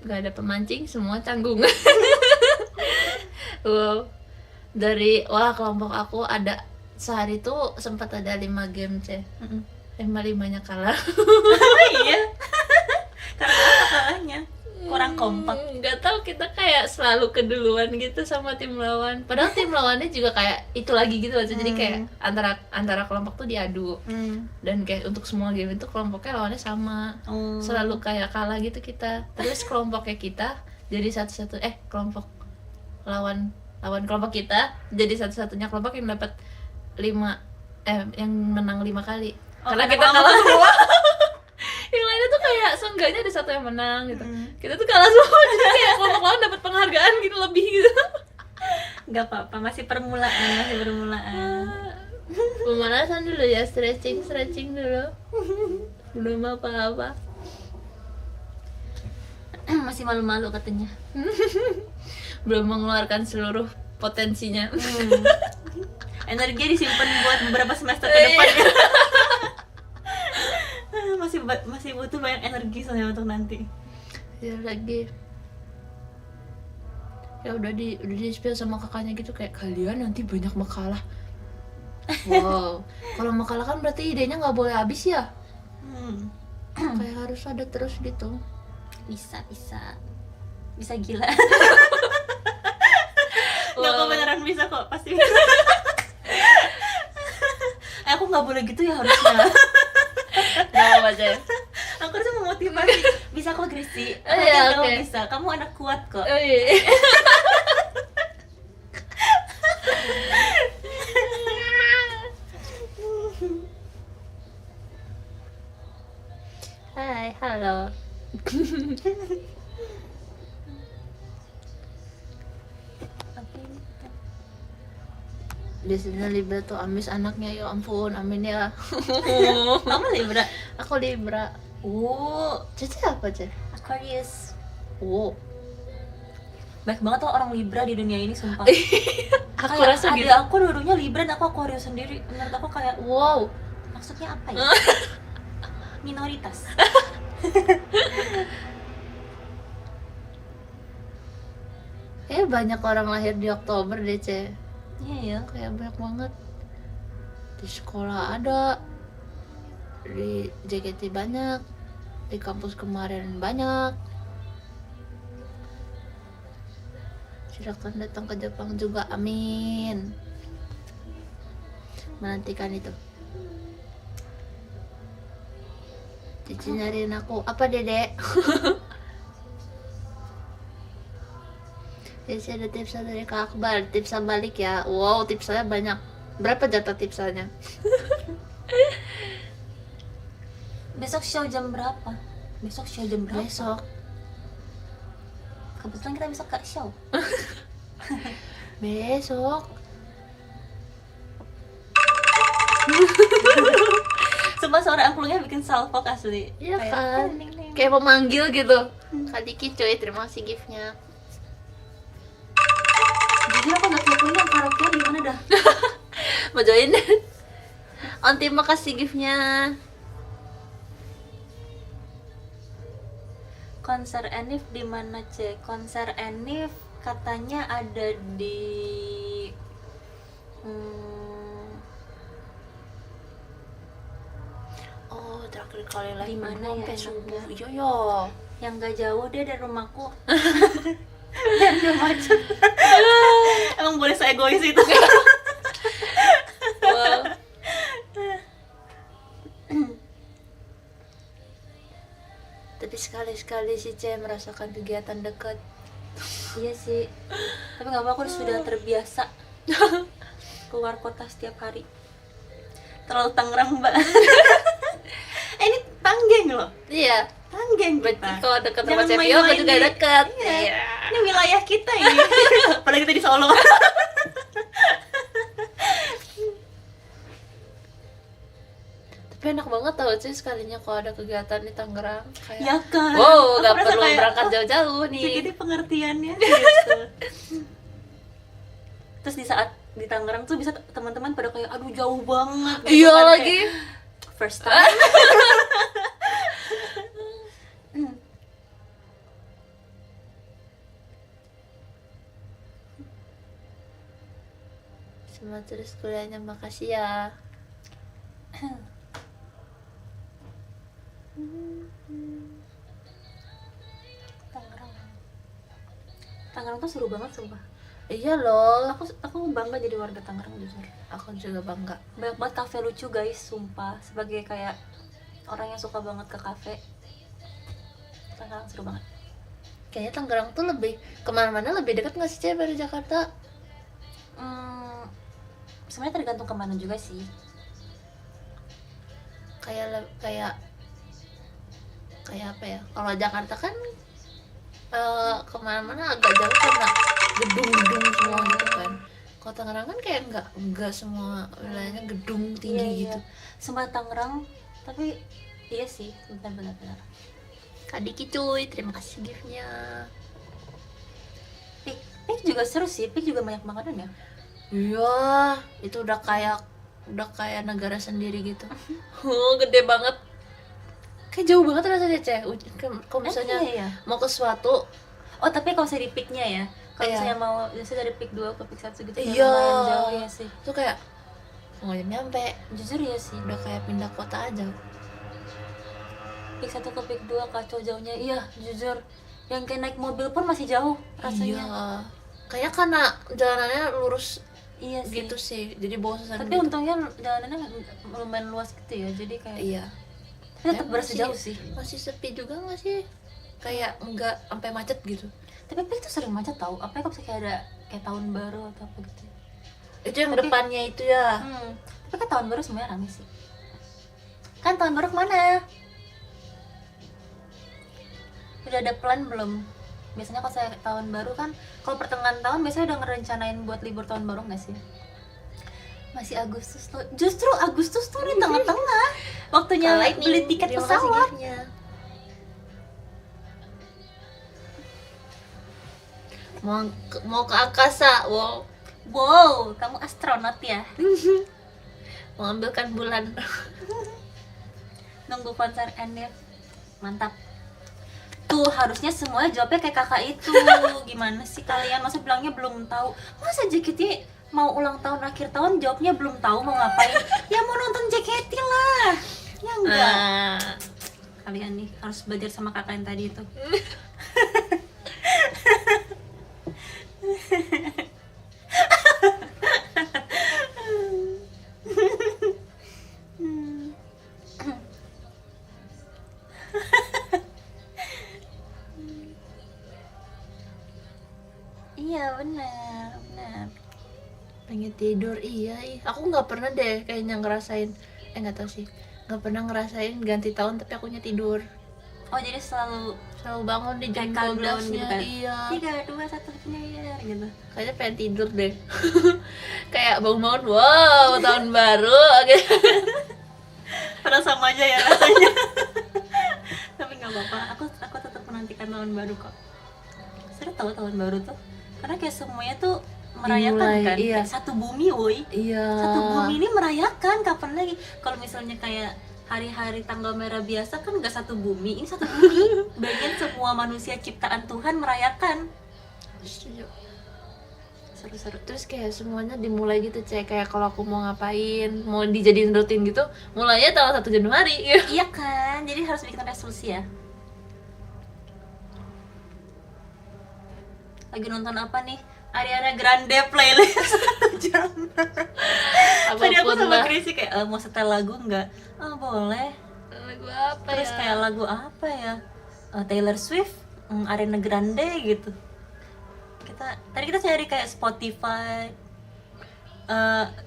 Speaker 2: Gak ada pemancing, semua canggung. Wow. Kelompok aku ada sehari tuh sempat ada 5 game, Cek. 5-5-nya kalah.
Speaker 1: Iya. Karena apa kalahnya? Kurang kompak.
Speaker 2: Nggak tahu, kita kayak selalu keduluan gitu sama tim lawan. Padahal tim lawannya juga kayak itu lagi gitu loh. Jadi kayak antara kelompok tuh diadu. Dan kayak untuk semua game itu kelompoknya lawannya sama. Selalu kayak kalah gitu kita. Terus kelompoknya kita jadi kelompok lawan kelompok kita jadi satu-satunya kelompok yang dapat 5 yang menang 5 kali. Karena kita kalah semua. Yang lainnya tuh kayak seenggaknya ada satu yang menang gitu. Kita tuh kalah semua, jadi kayak kelompok lawan dapat penghargaan gitu lebih gitu.
Speaker 1: Gak apa-apa, masih permulaan.
Speaker 2: Pemanasan dulu ya, stretching dulu. Belum apa-apa.
Speaker 1: Masih malu-malu katanya.
Speaker 2: Belum mengeluarkan seluruh potensinya.
Speaker 1: Energinya disimpan buat beberapa semester ke depannya. masih butuh banyak energi soalnya untuk nanti.
Speaker 2: Ya lagi. Ya udah di spill sama kakaknya gitu kayak kalian nanti banyak makalah. Wow. Kalau makalah kan berarti idenya nggak boleh habis ya. Kayak harus ada terus gitu.
Speaker 1: Bisa gila. Nggak kok, beneran bisa kok, pasti bisa. Aku nggak boleh gitu ya harusnya.
Speaker 2: Gak apa aja.
Speaker 1: Aku harus memotivasi. Bisa kok Grisi.
Speaker 2: Iya,
Speaker 1: Kamu
Speaker 2: oke.
Speaker 1: bisa. Kamu anak kuat kok.
Speaker 2: Oh iya. Hai, halo. Biasanya Libra tuh amis anaknya, ya ampun, amin ya.
Speaker 1: Kamu Libra.
Speaker 2: Aku Libra. Cici apa, Cek?
Speaker 1: Aquarius.
Speaker 2: Baik
Speaker 1: Baik banget tuh orang Libra di dunia ini sumpah.
Speaker 2: Aku
Speaker 1: Kayak
Speaker 2: rasa gitu.
Speaker 1: aku dulunya Libra dan aku Aquarius sendiri. Menurut aku kayak
Speaker 2: Wow.
Speaker 1: maksudnya apa ya? Minoritas.
Speaker 2: Banyak orang lahir di Oktober deh, Cek.
Speaker 1: Iya ya.
Speaker 2: Kayak banyak banget. Di sekolah ada, di JKT banyak, di kampus kemarin banyak. Silakan datang ke Jepang juga, amin. Menantikan itu. Cici nyariin aku, apa Dedek? Biasanya ada tipsnya dari Kak Akbar, tipsnya balik ya. Wow, tipsnya banyak. Berapa jatah tipsnya?
Speaker 1: Besok show jam berapa? Besok show jam berapa?
Speaker 2: Besok.
Speaker 1: Kebetulan kita besok gak show.
Speaker 2: Besok.
Speaker 1: Sumpah suara angklungnya bikin salfok asli.
Speaker 2: Iya
Speaker 1: Kayak,
Speaker 2: kan?
Speaker 1: ding, ding, ding.
Speaker 2: Kayak memanggil gitu. Kak Diki cuy, terima kasih gift-nya.
Speaker 1: Jujur aku gak kepoin yang karaokean gimana dah.
Speaker 2: Mau join? Onti makasih gift-nya.
Speaker 1: Konser Enif di mana, C? Konser Enif katanya ada di
Speaker 2: Oh, terakhir kali lagi
Speaker 1: Di mana ya
Speaker 2: sampai
Speaker 1: enaknya?
Speaker 2: subuh. Iya ya.
Speaker 1: yang gak jauh dia dari rumahku. Dan gak macet. Emang boleh saya egois itu?
Speaker 2: Wow. Tapi sekali-sekali si C merasakan kegiatan dekat.
Speaker 1: Iya sih. Tapi gak apa-apa, aku sudah terbiasa keluar kota setiap hari. Terlalu Tangerang, Mbak. Ini Tanggeng loh.
Speaker 2: Iya.
Speaker 1: Tanggeng
Speaker 2: Berarti
Speaker 1: kita.
Speaker 2: kalau dekat
Speaker 1: Jangan
Speaker 2: sama Cepio,
Speaker 1: main-main
Speaker 2: aku juga
Speaker 1: di-
Speaker 2: dekat.
Speaker 1: Iya. Ini wilayah kita ini. Apalagi kita di Solo.
Speaker 2: Tapi enak banget tau sih sekalinya kalau ada kegiatan di Tangerang. Kayak,
Speaker 1: Ya kan.
Speaker 2: wow,
Speaker 1: Aku
Speaker 2: gak
Speaker 1: merasa
Speaker 2: perlu
Speaker 1: kayak,
Speaker 2: berangkat
Speaker 1: oh,
Speaker 2: jauh-jauh nih.
Speaker 1: Jadi pengertiannya gitu. Terus di saat di Tangerang tuh bisa teman-teman pada kayak aduh jauh banget gitu
Speaker 2: Iya
Speaker 1: kan,
Speaker 2: lagi.
Speaker 1: kayak, first time.
Speaker 2: Semangat terus kuliahnya, makasih ya.
Speaker 1: Tangerang. Tangerang tuh seru banget sumpah.
Speaker 2: Iya loh.
Speaker 1: Aku bangga jadi warga Tangerang jujur.
Speaker 2: Aku juga bangga.
Speaker 1: Banyak banget kafe lucu guys, sumpah. Sebagai kayak orang yang suka banget ke kafe, Tangerang seru banget.
Speaker 2: Kayaknya Tangerang tuh lebih kemana-mana lebih dekat nggak sih Cek dari Jakarta?
Speaker 1: Sebenarnya tergantung kemana juga sih.
Speaker 2: Kayak apa ya? Kalau Jakarta kan kemana-mana agak jauh karena gedung-gedung semua gitu kan. Kalau Tangerang kan kayak enggak semua wilayahnya gedung tinggi gitu.
Speaker 1: Sumpah Tangerang, tapi iya sih, benar-benar.
Speaker 2: Kak Diki cuy, terima kasih giftnya.
Speaker 1: Pik juga seru sih, Pik juga banyak makanan ya.
Speaker 2: Iya, itu udah kayak negara sendiri gitu. Oh, gede banget. Kayak jauh banget rasanya, Ceh. Kalau misalnya
Speaker 1: Iya.
Speaker 2: mau ke suatu,
Speaker 1: Oh tapi kalau saya di Piknya ya, kalau
Speaker 2: Iya.
Speaker 1: misalnya mau biasanya dari Pik 2 ke Pik 1 gitu,
Speaker 2: Iya.
Speaker 1: lumayan jauh ya sih.
Speaker 2: tuh kayak nggak nyampe,
Speaker 1: Jujur ya sih,
Speaker 2: udah kayak pindah kota aja.
Speaker 1: Pik 1 ke Pik 2 kacau jauhnya. Iya, jujur. Yang kayak naik mobil pun masih jauh rasanya.
Speaker 2: Iya. Kayak karena jalanannya lurus
Speaker 1: Iya sih.
Speaker 2: gitu sih, jadi bosan
Speaker 1: Tapi
Speaker 2: gitu.
Speaker 1: untungnya jalanannya lumayan luas gitu ya, jadi kayak
Speaker 2: Iya.
Speaker 1: tapi tetap
Speaker 2: Kayak
Speaker 1: berasa jauh sih.
Speaker 2: Masih sepi juga nggak sih? Kayak nggak sampai macet gitu.
Speaker 1: Tapi Pik tuh sering macet tau, apa ya kalau misalnya kayak ada kayak tahun baru atau apa gitu.
Speaker 2: Itu yang
Speaker 1: Tapi-
Speaker 2: depannya itu ya.
Speaker 1: Tapi kan tahun baru sebenarnya rame sih. Kan tahun baru kemana? Udah ada plan belum? Biasanya kalau saya tahun baru kan, kalau pertengahan tahun biasanya udah ngerencanain buat libur tahun baru nggak sih? Masih Agustus loh. Justru Agustus tuh di tengah-tengah. Waktunya
Speaker 2: Lightning,
Speaker 1: beli tiket
Speaker 2: terima kasih
Speaker 1: pesawat.
Speaker 2: giftnya. Mau ke angkasa, wow.
Speaker 1: Wow, kamu astronot ya?
Speaker 2: Mengambilkan bulan.
Speaker 1: Nunggu konser Enif. Mantap. Tuh harusnya semuanya jawabnya kayak kakak itu. Gimana sih kalian? Masa bilangnya belum tahu? Masa JKT mau ulang tahun akhir tahun jawabnya belum tahu mau ngapain? Ya mau nonton JKT lah. Ya enggak. Kalian nih harus belajar sama kakak yang tadi itu. Iya
Speaker 2: Pengen tidur, iya. Aku nggak pernah deh kayaknya ngerasain, nggak tahu sih, nggak pernah ngerasain ganti tahun tapi akunya tidur.
Speaker 1: Oh jadi selalu
Speaker 2: Selalu bangun di jam
Speaker 1: kayak countdown
Speaker 2: 12
Speaker 1: gitu
Speaker 2: nya.
Speaker 1: kan?
Speaker 2: Iya.
Speaker 1: 3, 2, 1 New Year gitu.
Speaker 2: Kayaknya pengen tidur deh. Kayak bangun-bangun, wow, tahun baru. Oke.
Speaker 1: Padahal sama aja ya rasanya. Tapi nggak apa-apa, aku tetap menantikan tahun baru kok. Seru tahu tahun baru tuh, karena kayak semuanya tuh merayakan
Speaker 2: Dimulai,
Speaker 1: kan.
Speaker 2: iya.
Speaker 1: Kayak satu bumi, woi.
Speaker 2: Iya.
Speaker 1: Satu bumi ini merayakan, kapan lagi? Kalau misalnya kayak hari-hari tanggal merah biasa kan nggak satu bumi, ini satu bumi. Bagian semua manusia ciptaan Tuhan merayakan.
Speaker 2: Setuju.
Speaker 1: Seru-seru.
Speaker 2: Terus kayak semuanya dimulai gitu, Cek. Kayak kalau aku mau ngapain, mau dijadiin rutin gitu, mulainya tanggal 1 Januari gitu.
Speaker 1: Iya kan, jadi harus bikin resolusi ya. Lagi nonton apa nih? Ariana Grande playlist. Tadi aku
Speaker 2: Apapun
Speaker 1: sama
Speaker 2: lah.
Speaker 1: Chrissy kayak mau setel lagu nggak? Oh boleh.
Speaker 2: Lagu apa
Speaker 1: Terus
Speaker 2: ya?
Speaker 1: kayak lagu apa ya? Taylor Swift, Ariana Grande gitu. Tadi kita cari kayak Spotify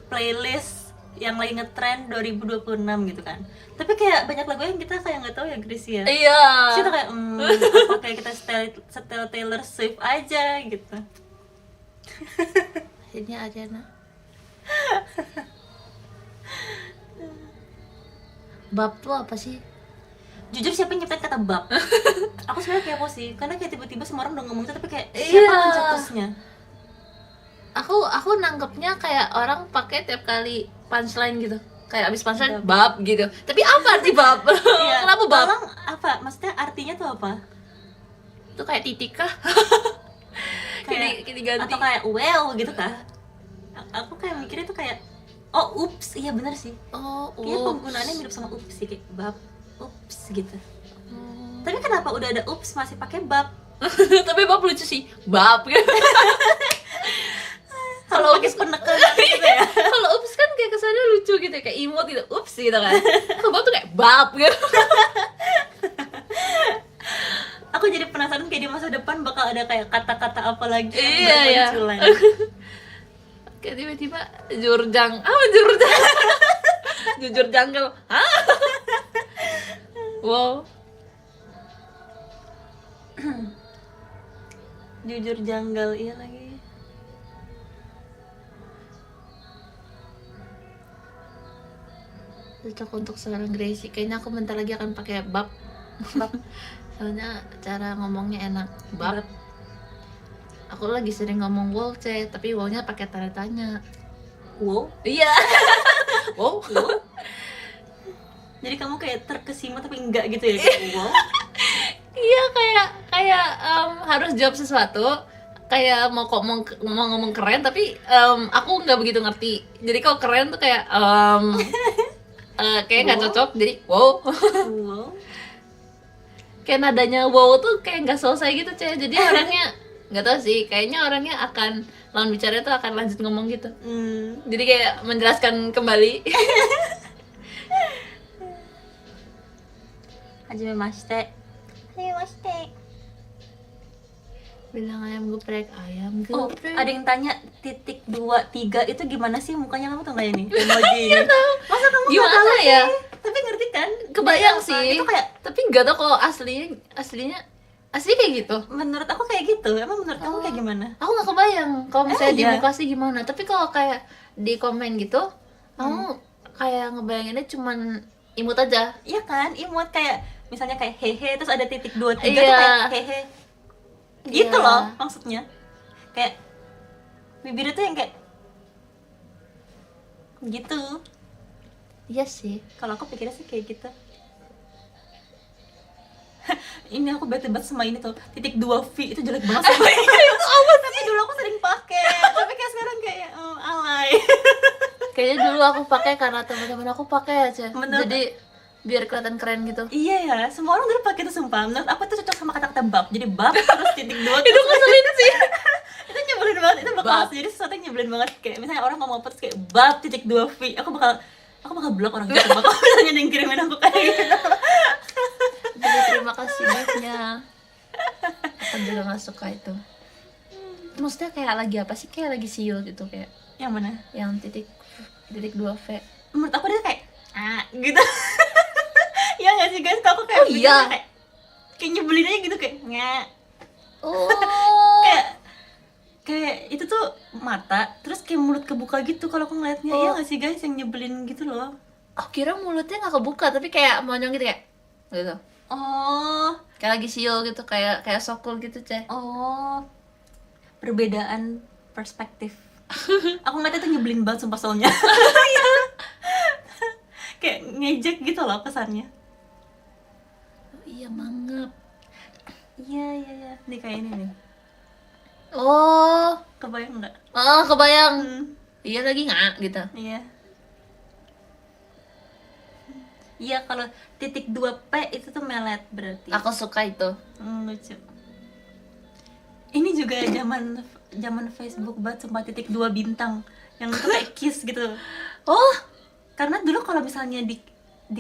Speaker 1: playlist yang lagi ngetrend 2026 gitu kan. Tapi kayak banyak lagu yang kita kayak nggak tahu ya Chrissy ya.
Speaker 2: Iya.
Speaker 1: Terus kita kayak apa kayak kita setel Taylor Swift aja gitu.
Speaker 2: Akhirnya Ariana. Bab tuh apa sih?
Speaker 1: Jujur siapa yang nyiptain kata bab? Aku sebenarnya kepo sih, karena kayak tiba-tiba semua orang udah ngomong itu tapi kayak siapa
Speaker 2: Iya.
Speaker 1: pencetusnya?
Speaker 2: Aku nangkepnya kayak orang pakai tiap kali punchline gitu. Kayak abis punchline bab gitu. Tapi apa arti bab?
Speaker 1: Iya,
Speaker 2: Kenapa bab?
Speaker 1: tolong apa? Maksudnya artinya tuh apa?
Speaker 2: Itu kayak titik kah?
Speaker 1: Kayak
Speaker 2: Kayak diganti.
Speaker 1: atau kayak well gitu kah? Aku kayak mikirnya tuh kayak oh ups, iya benar sih.
Speaker 2: Oh,
Speaker 1: Kayaknya
Speaker 2: ups.
Speaker 1: penggunaannya mirip sama ups sih, kayak bab, ups gitu.
Speaker 2: Hmm.
Speaker 1: Tapi kenapa udah ada ups masih pakai bab?
Speaker 2: Tapi bab lucu sih. Bab gitu.
Speaker 1: Kalau pakai penekanan gitu ya.
Speaker 2: Kalau ups kan kayak kesannya lucu gitu, kayak imut gitu. Ups gitu kan. Kalau bab tuh kayak bab gitu.
Speaker 1: Aku jadi penasaran kayak di masa depan bakal ada kayak kata-kata apa lagi yang
Speaker 2: Iya, iya.
Speaker 1: bermunculan.
Speaker 2: Kayak tiba-tiba jurjang. Apa jurjang? Jujur janggal. Hah? Wow.
Speaker 1: Jujur janggal, iya lagi.
Speaker 2: Cocok untuk seorang Gracie. Kayaknya aku bentar lagi akan pakai bab.
Speaker 1: Bab.
Speaker 2: Soalnya cara ngomongnya enak. Bab.
Speaker 1: Bab.
Speaker 2: Aku lagi sering ngomong wow, C, tapi wow-nya pakai tanda tanya.
Speaker 1: Wow.
Speaker 2: Iya. Wow.
Speaker 1: Jadi kamu kayak terkesima tapi enggak gitu ya? Kayak, wow.
Speaker 2: Iya, kayak harus jawab sesuatu. Kayak mau ngomong keren tapi aku nggak begitu ngerti. Jadi kalau keren tuh kayak kayak nggak
Speaker 1: Wow.
Speaker 2: cocok. Jadi wow.
Speaker 1: Wow.
Speaker 2: Kayak nadanya wow tuh kayak nggak selesai gitu, Cek. Jadi orangnya nggak tahu sih, kayaknya orangnya akan lawan bicara tuh akan lanjut ngomong gitu. Jadi kayak menjelaskan kembali.
Speaker 1: Hajimemashite. Hajimemashite.
Speaker 2: Bilang ayam geprek, ayam
Speaker 1: Oh,
Speaker 2: geprek.
Speaker 1: ada yang tanya titik 2, 3 itu gimana sih mukanya, kamu tau nggak ini? Emoji ini. Masa kamu nggak
Speaker 2: Gimana
Speaker 1: tahu
Speaker 2: ya?
Speaker 1: sih? Tapi ngerti kan?
Speaker 2: Kebayang
Speaker 1: Apa?
Speaker 2: sih.
Speaker 1: Itu kayak
Speaker 2: Tapi nggak tahu kalau aslinya kayak gitu.
Speaker 1: menurut aku kayak gitu. Emang menurut kamu kayak gimana?
Speaker 2: Aku nggak kebayang kalau misalnya di
Speaker 1: iya?
Speaker 2: muka sih gimana. Tapi kalau kayak di komen gitu, kamu kayak ngebayanginnya cuman imut aja.
Speaker 1: Iya kan? Imut kayak misalnya kayak hehe terus ada titik 2, 3 tuh
Speaker 2: Iya.
Speaker 1: kayak hehe. Gitu
Speaker 2: Iya.
Speaker 1: loh maksudnya. Kayak bibir itu yang kayak gitu.
Speaker 2: Iya sih.
Speaker 1: Kalau aku pikirnya sih kayak gitu. Ini aku bete banget sama ini tuh titik 2 V itu jelek banget sama itu apa sih? Tapi dulu aku sering pakai, tapi kayak sekarang kayak alay.
Speaker 2: Kayaknya dulu aku pakai karena teman-teman aku pakai aja.
Speaker 1: Menurut-
Speaker 2: Jadi biar kelihatan keren gitu.
Speaker 1: Iya ya, semua orang dulu pakai itu sumpah. Menurut aku itu cocok sama kata-kata bab. Jadi bab terus titik 2
Speaker 2: Itu ngeselin sih.
Speaker 1: itu nyebelin banget, itu bakal
Speaker 2: Bab.
Speaker 1: jadi sesuatu yang nyebelin banget. Kayak misalnya orang ngomong apa terus kayak bab titik 2 V, aku bakal blok orang gitu. Bakal misalnya yang kirimin aku kayak gitu.
Speaker 2: Jadi terima kasih banyak. Aku juga nggak suka itu. maksudnya kayak lagi apa sih, kayak lagi siul gitu, kayak
Speaker 1: Yang mana?
Speaker 2: yang titik 2V.
Speaker 1: Menurut aku dia kayak gitu. Ya nggak sih guys, aku kayak
Speaker 2: Oh, iya.
Speaker 1: kayak nyebelin aja gitu kayak
Speaker 2: Oh.
Speaker 1: kayak itu tuh mata terus kayak mulut kebuka gitu kalau aku ngeliatnya.
Speaker 2: Oh.
Speaker 1: Iya nggak sih guys, yang nyebelin gitu loh.
Speaker 2: Aku kira mulutnya nggak kebuka tapi kayak monyong gitu ya, gitu.
Speaker 1: Oh,
Speaker 2: Kayak lagi siul gitu, kayak sokul gitu, Ceh.
Speaker 1: perbedaan perspektif. Aku ngeliatnya tuh nyebelin banget sumpah soalnya. Kayak ngejek gitu loh kesannya.
Speaker 2: Oh, iya mangap.
Speaker 1: Iya. Nih kayak ini nih.
Speaker 2: Oh,
Speaker 1: Kebayang nggak?
Speaker 2: kebayang.
Speaker 1: Hmm,
Speaker 2: Iya lagi nggak gitu.
Speaker 1: iya. Iya, kalau titik 2P itu tuh melet berarti.
Speaker 2: Aku suka itu.
Speaker 1: Lucu. Ini juga zaman Facebook banget sumpah, titik 2 bintang yang itu kayak kiss gitu.
Speaker 2: Oh,
Speaker 1: Karena dulu kalau misalnya di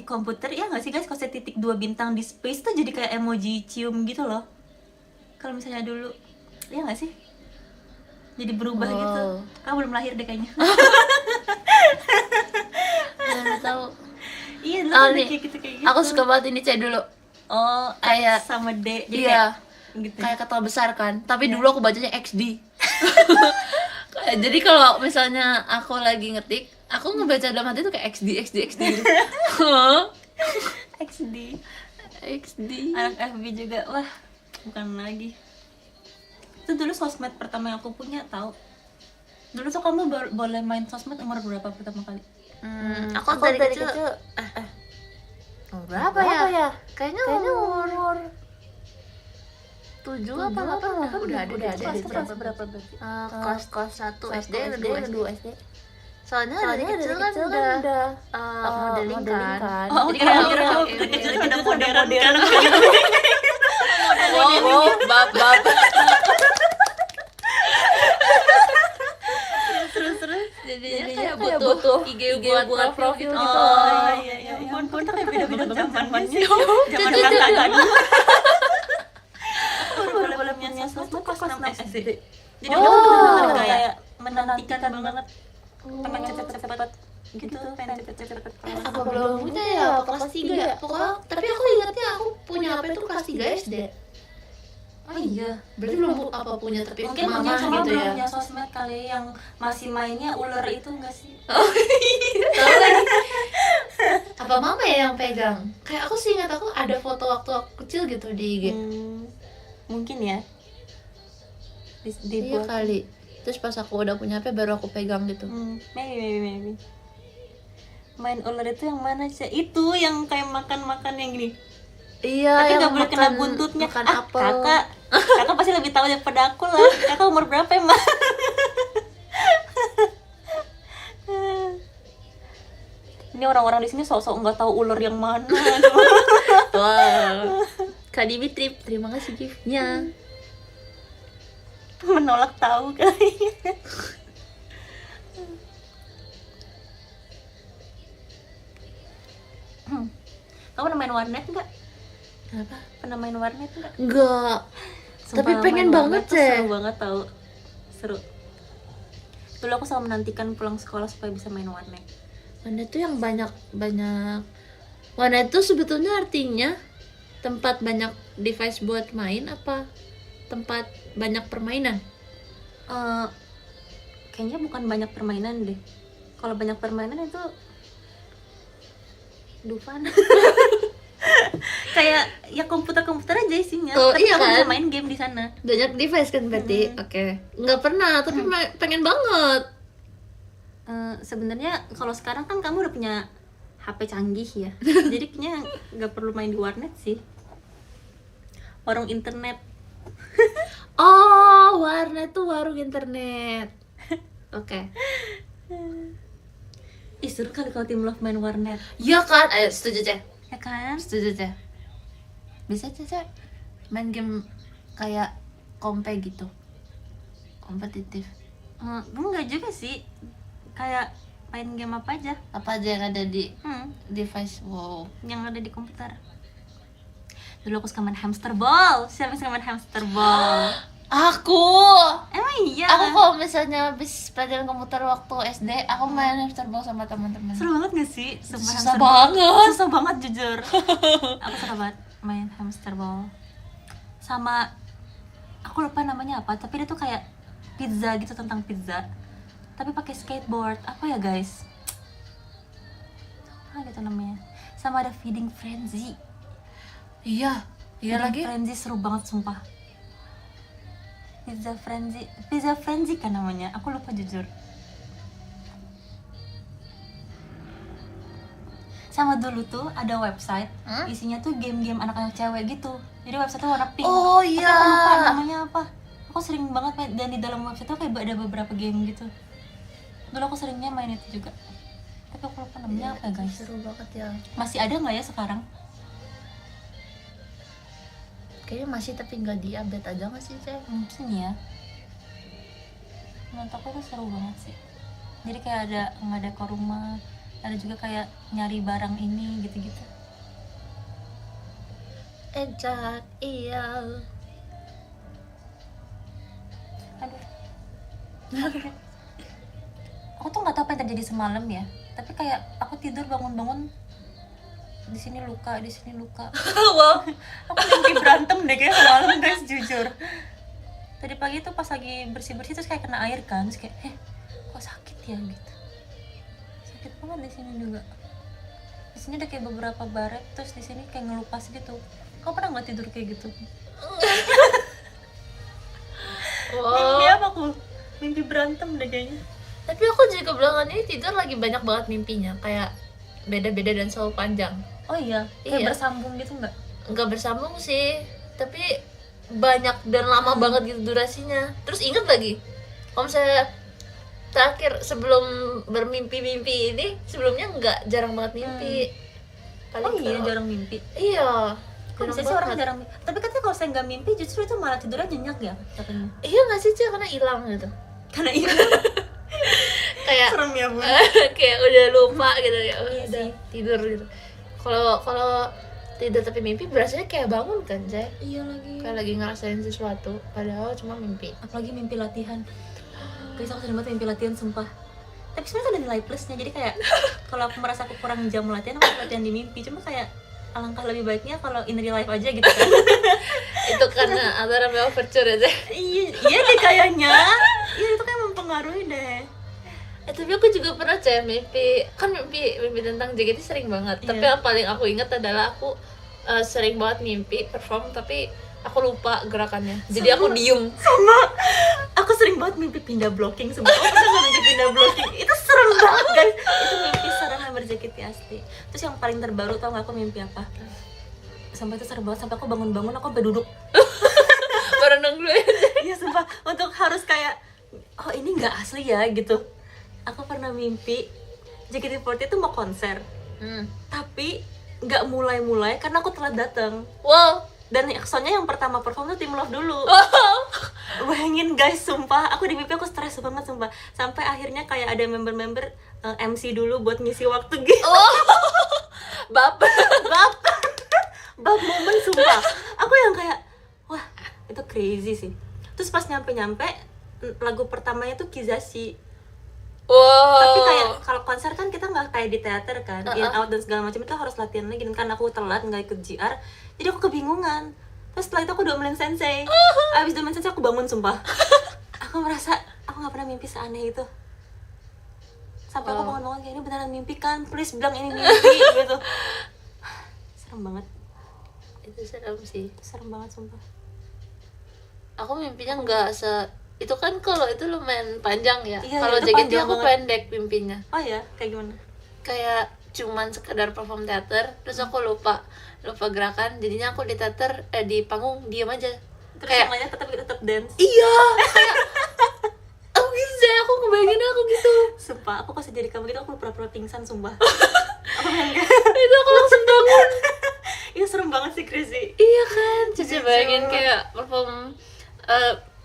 Speaker 1: komputer ya nggak sih guys, kalau saya titik 2 bintang di space tuh jadi kayak emoji cium gitu loh. Kalau misalnya dulu ya nggak sih, jadi berubah
Speaker 2: Wow.
Speaker 1: gitu. Kamu belum lahir deh kayaknya.
Speaker 2: nggak tahu.
Speaker 1: Iya dulu
Speaker 2: Oh,
Speaker 1: ada
Speaker 2: nih.
Speaker 1: kayak gitu.
Speaker 2: Aku suka banget ini, Ceh, dulu.
Speaker 1: Oh,
Speaker 2: Kayak-
Speaker 1: X sama D. Jadi
Speaker 2: Iya.
Speaker 1: kayak gitu.
Speaker 2: Kayak kata besar kan, tapi
Speaker 1: Iya.
Speaker 2: dulu aku bacanya XD. Jadi kalau misalnya aku lagi ngetik, aku ngebaca dalam hati tuh kayak XD gitu.
Speaker 1: XD.
Speaker 2: XD.
Speaker 1: Anak FB juga, wah bukan lagi. Itu dulu sosmed pertama yang aku punya, tahu. Dulu tuh kamu boleh main sosmed umur berapa pertama kali?
Speaker 2: Aku dari kecil. Berapa ya? Kayaknya umur 7 apa 8 udah ada
Speaker 1: Kelas
Speaker 2: deh.
Speaker 1: berapa berarti?
Speaker 2: Kelas 1 SD, kedua SD. Soalnya
Speaker 3: Soalnya
Speaker 2: dari kecil kan
Speaker 3: kecil
Speaker 2: udah
Speaker 3: udah
Speaker 2: modeling kan.
Speaker 1: Oh,
Speaker 2: Jadi
Speaker 1: kira
Speaker 2: kalau
Speaker 1: kira kamu
Speaker 2: kayak
Speaker 1: dari kecil
Speaker 2: gitu.
Speaker 1: udah modern kan?
Speaker 2: Oh, bab.
Speaker 1: Terus.
Speaker 2: Jadinya kayak butuh IG buat profil gitu.
Speaker 1: Oh iya. Ampun, kita kayak beda-beda zamannya sih. Zaman kakak dulu. Aku baru boleh punya sosmed kelas 6 SD. Jadi udah bener-bener kayak menantikan banget. Pengen cepet-cepet gitu, pengen cepet-cepet kelas.
Speaker 2: Apa belum punya ya? Apa kelas 3 ya? Pokoknya, tapi aku ingatnya aku punya HP itu kelas 3 SD.
Speaker 1: Oh iya.
Speaker 2: Berarti belum punya tapi
Speaker 1: Mungkin
Speaker 2: mama
Speaker 1: punya cuma
Speaker 2: gitu
Speaker 1: belum
Speaker 2: ya.
Speaker 1: punya sosmed kali, yang masih mainnya ular itu enggak sih?
Speaker 2: Tahu lagi. Apa mama ya yang pegang? Kayak aku sih ingat aku ada foto waktu aku kecil gitu di IG.
Speaker 1: Mungkin ya.
Speaker 2: Iya
Speaker 1: Dibuat.
Speaker 2: kali. Terus pas aku udah punya HP baru aku pegang gitu.
Speaker 1: Maybe. Main ular itu yang mana sih? Itu yang kayak makan yang gini.
Speaker 2: Iya,
Speaker 1: Tapi
Speaker 2: yang
Speaker 1: nggak boleh kena
Speaker 2: makan-
Speaker 1: buntutnya.
Speaker 2: makan apel.
Speaker 1: Kakak pasti lebih tahu daripada aku lah. Kakak umur berapa emang? Ini orang-orang di sini sok-sok nggak tahu ular yang mana.
Speaker 2: Wow. Kak Dimitri, terima kasih giftnya.
Speaker 1: Menolak tahu kali. Kamu pernah main warnet nggak?
Speaker 2: Kenapa?
Speaker 1: Pernah main warnet nggak?
Speaker 2: Enggak.
Speaker 1: Sumpah,
Speaker 2: Tapi pengen
Speaker 1: main
Speaker 2: banget,
Speaker 1: warnet tuh
Speaker 2: Ceh.
Speaker 1: seru banget tau. Seru. Dulu aku selalu menantikan pulang sekolah supaya bisa main warnet.
Speaker 2: Warnet tuh yang banyak. Warnet tuh sebetulnya artinya tempat banyak device buat main apa tempat banyak permainan?
Speaker 1: Eh, Kayaknya bukan banyak permainan deh. Kalau banyak permainan itu Dufan. Kayak ya komputer aja isinya.
Speaker 2: Oh,
Speaker 1: Tapi
Speaker 2: iya
Speaker 1: kamu bisa
Speaker 2: kan?
Speaker 1: main game di sana.
Speaker 2: Banyak device kan berarti? Oke. Nggak pernah, tapi pengen banget.
Speaker 1: Sebenarnya kalau sekarang kan kamu udah punya HP canggih ya. Jadi kayaknya nggak perlu main di warnet sih. Warung internet.
Speaker 2: Oh, warnet tuh warung internet. Oke.
Speaker 1: Ih, seru kali kalau Team Love main warnet.
Speaker 2: Iya kan? Ayo, setuju, Ceh.
Speaker 1: Ya kan?
Speaker 2: Setuju, Ceh. Bisa, Ceh, main game kayak kompe gitu. Kompetitif.
Speaker 1: Enggak juga sih. Kayak main game apa aja.
Speaker 2: Apa aja yang ada di
Speaker 1: Hmm,
Speaker 2: device? Wow.
Speaker 1: yang ada di komputer. Dulu aku suka main hamster ball. Siapa yang suka main hamster ball?
Speaker 2: Aku
Speaker 1: Emang iya?
Speaker 2: Aku kalau misalnya habis pelajaran komputer waktu SD, aku main hamster ball sama teman-teman.
Speaker 1: Seru banget gak sih? Sumpah,
Speaker 2: Susah
Speaker 1: hamster ball.
Speaker 2: banget.
Speaker 1: Susah banget jujur. Aku suka banget main hamster ball. Sama aku lupa namanya apa, tapi dia tuh kayak pizza gitu, tentang pizza. Tapi pakai skateboard. Apa ya, guys? Apa gitu namanya? Sama ada Feeding Frenzy.
Speaker 2: Iya
Speaker 1: Feeding
Speaker 2: lagi.
Speaker 1: Frenzy seru banget sumpah. Pizza Frenzy kan namanya. Aku lupa jujur. Sama dulu tuh ada website, isinya tuh game-game anak-anak cewek gitu. Jadi website tuh warna pink.
Speaker 2: Oh
Speaker 1: Tapi
Speaker 2: iya.
Speaker 1: aku lupa namanya apa. Aku sering banget main, dan di dalam website tuh kayak ada beberapa game gitu. Dulu aku seringnya main itu juga. Tapi aku lupa namanya apa, guys.
Speaker 2: Seru banget ya.
Speaker 1: Masih ada nggak ya sekarang?
Speaker 2: Kayaknya masih, tapi nggak di-update aja nggak sih, Cek?
Speaker 1: Mungkin ya. Menurut aku tuh seru banget sih. Jadi kayak ada ngadek ke rumah, ada juga kayak nyari barang ini gitu-gitu.
Speaker 2: Ejak, iya.
Speaker 1: Aduh. Aku tuh nggak tahu apa yang terjadi semalam ya. Tapi kayak aku tidur bangun-bangun di sini luka, di sini luka.
Speaker 2: Wow.
Speaker 1: Aku mimpi berantem deh kayak semalam, guys, jujur. Tadi pagi tuh pas lagi bersih-bersih terus kayak kena air kan, terus kayak kok sakit ya gitu. Sakit banget di sini juga. Di sini ada kayak beberapa baret, terus di sini kayak ngelupas gitu. Kau pernah nggak tidur kayak gitu? Mimpi apa aku? Mimpi berantem deh kayaknya.
Speaker 2: Tapi aku juga belakangan ini tidur lagi banyak banget mimpinya, kayak beda-beda dan selalu panjang.
Speaker 1: Oh iya, kayak
Speaker 2: Iya.
Speaker 1: bersambung gitu nggak?
Speaker 2: Nggak bersambung sih, tapi banyak dan lama banget gitu durasinya. Terus inget lagi, kalau misalnya terakhir sebelum bermimpi-mimpi ini, sebelumnya nggak, jarang banget mimpi.
Speaker 1: Oh iya,
Speaker 2: kalau-
Speaker 1: jarang mimpi.
Speaker 2: Iya.
Speaker 1: Kok bisa sih orang jarang mimpi? Tapi katanya kalau saya nggak mimpi justru itu malah tidurnya nyenyak ya katanya.
Speaker 2: Iya nggak sih, Cek? Karena hilang gitu.
Speaker 1: Karena itu
Speaker 2: Kayak
Speaker 1: serem ya, Bu.
Speaker 2: kayak udah lupa gitu ya.
Speaker 1: Iya
Speaker 2: Udah
Speaker 1: sih.
Speaker 2: tidur gitu. Kalau tidur tapi mimpi berasanya kayak bangun kan, Cek?
Speaker 1: Iya lagi.
Speaker 2: Kayak lagi ngerasain sesuatu, padahal cuma mimpi.
Speaker 1: Apalagi mimpi latihan. Guys, aku sering banget mimpi latihan sumpah. Tapi sebenarnya ada nilai plusnya. Jadi kayak kalau aku merasa aku kurang jam latihan, aku latihan di mimpi. Cuma kayak alangkah lebih baiknya kalau in real life aja gitu kan.
Speaker 2: Itu karena antara overture ya, Cek.
Speaker 1: Iya deh kayaknya. Iya, itu kayak mempengaruhi deh.
Speaker 2: Tapi aku juga pernah, Cek, mimpi tentang JKT sering banget.
Speaker 1: Iya.
Speaker 2: Tapi yang paling aku ingat adalah aku sering banget mimpi perform tapi aku lupa gerakannya. Jadi aku diem.
Speaker 1: Sama, aku sering banget mimpi pindah blocking semua. Aku pernah nggak mimpi pindah blocking? Itu serem banget, guys. Itu mimpi serem member JKT asli. Terus yang paling terbaru tau nggak aku mimpi apa? Sampai itu serem banget, sampai aku bangun-bangun aku sampai duduk.
Speaker 2: Berenang dulu ya.
Speaker 1: Iya sumpah, untuk harus kayak oh ini nggak asli ya gitu. Aku pernah mimpi JKT48 itu mau konser, tapi nggak mulai-mulai karena aku telat datang.
Speaker 2: Wow.
Speaker 1: Dan soalnya yang pertama perform tuh Team Love dulu. Bayangin guys, sumpah aku di mimpi aku stres banget sumpah. Sampai akhirnya kayak ada member-member MC dulu buat ngisi waktu gitu.
Speaker 2: Baper.
Speaker 1: Bab momen sumpah. Aku yang kayak wah itu crazy sih. Terus pas nyampe lagu pertamanya tuh Kizashi.
Speaker 2: Wow.
Speaker 1: Tapi kayak kalau konser kan kita nggak kayak di teater kan, in out dan segala macam itu harus latihan lagi. Dan karena aku telat nggak ikut GR, jadi aku kebingungan. Terus setelah itu aku domelin sensei. Abis domelin sensei aku bangun sumpah. Aku merasa aku nggak pernah mimpi seaneh itu. Sampai aku bangun-bangun kayak ini beneran mimpi kan? Please bilang ini mimpi gitu. Serem banget.
Speaker 2: Itu serem sih.
Speaker 1: Itu serem banget sumpah.
Speaker 2: Aku mimpinya nggak itu kan kalau itu lumayan panjang ya.
Speaker 1: Iya,
Speaker 2: Kalau
Speaker 1: itu
Speaker 2: JKT
Speaker 1: panjang
Speaker 2: aku
Speaker 1: banget.
Speaker 2: pendek mimpinya.
Speaker 1: Oh ya, kayak gimana?
Speaker 2: Kayak cuman sekedar perform teater, terus aku lupa gerakan, jadinya aku di teater di panggung diam aja.
Speaker 1: Terus
Speaker 2: Kayak
Speaker 1: yang lainnya tetap dance.
Speaker 2: iya, kayak aku gitu sih, aku ngebayanginnya aku gitu.
Speaker 1: Sumpah, aku pas jadi kamu gitu aku pura-pura pingsan sumpah.
Speaker 2: Itu aku langsung bangun.
Speaker 1: Iya serem banget sih, crazy.
Speaker 2: Iya kan, coba
Speaker 1: Jujur.
Speaker 2: bayangin kayak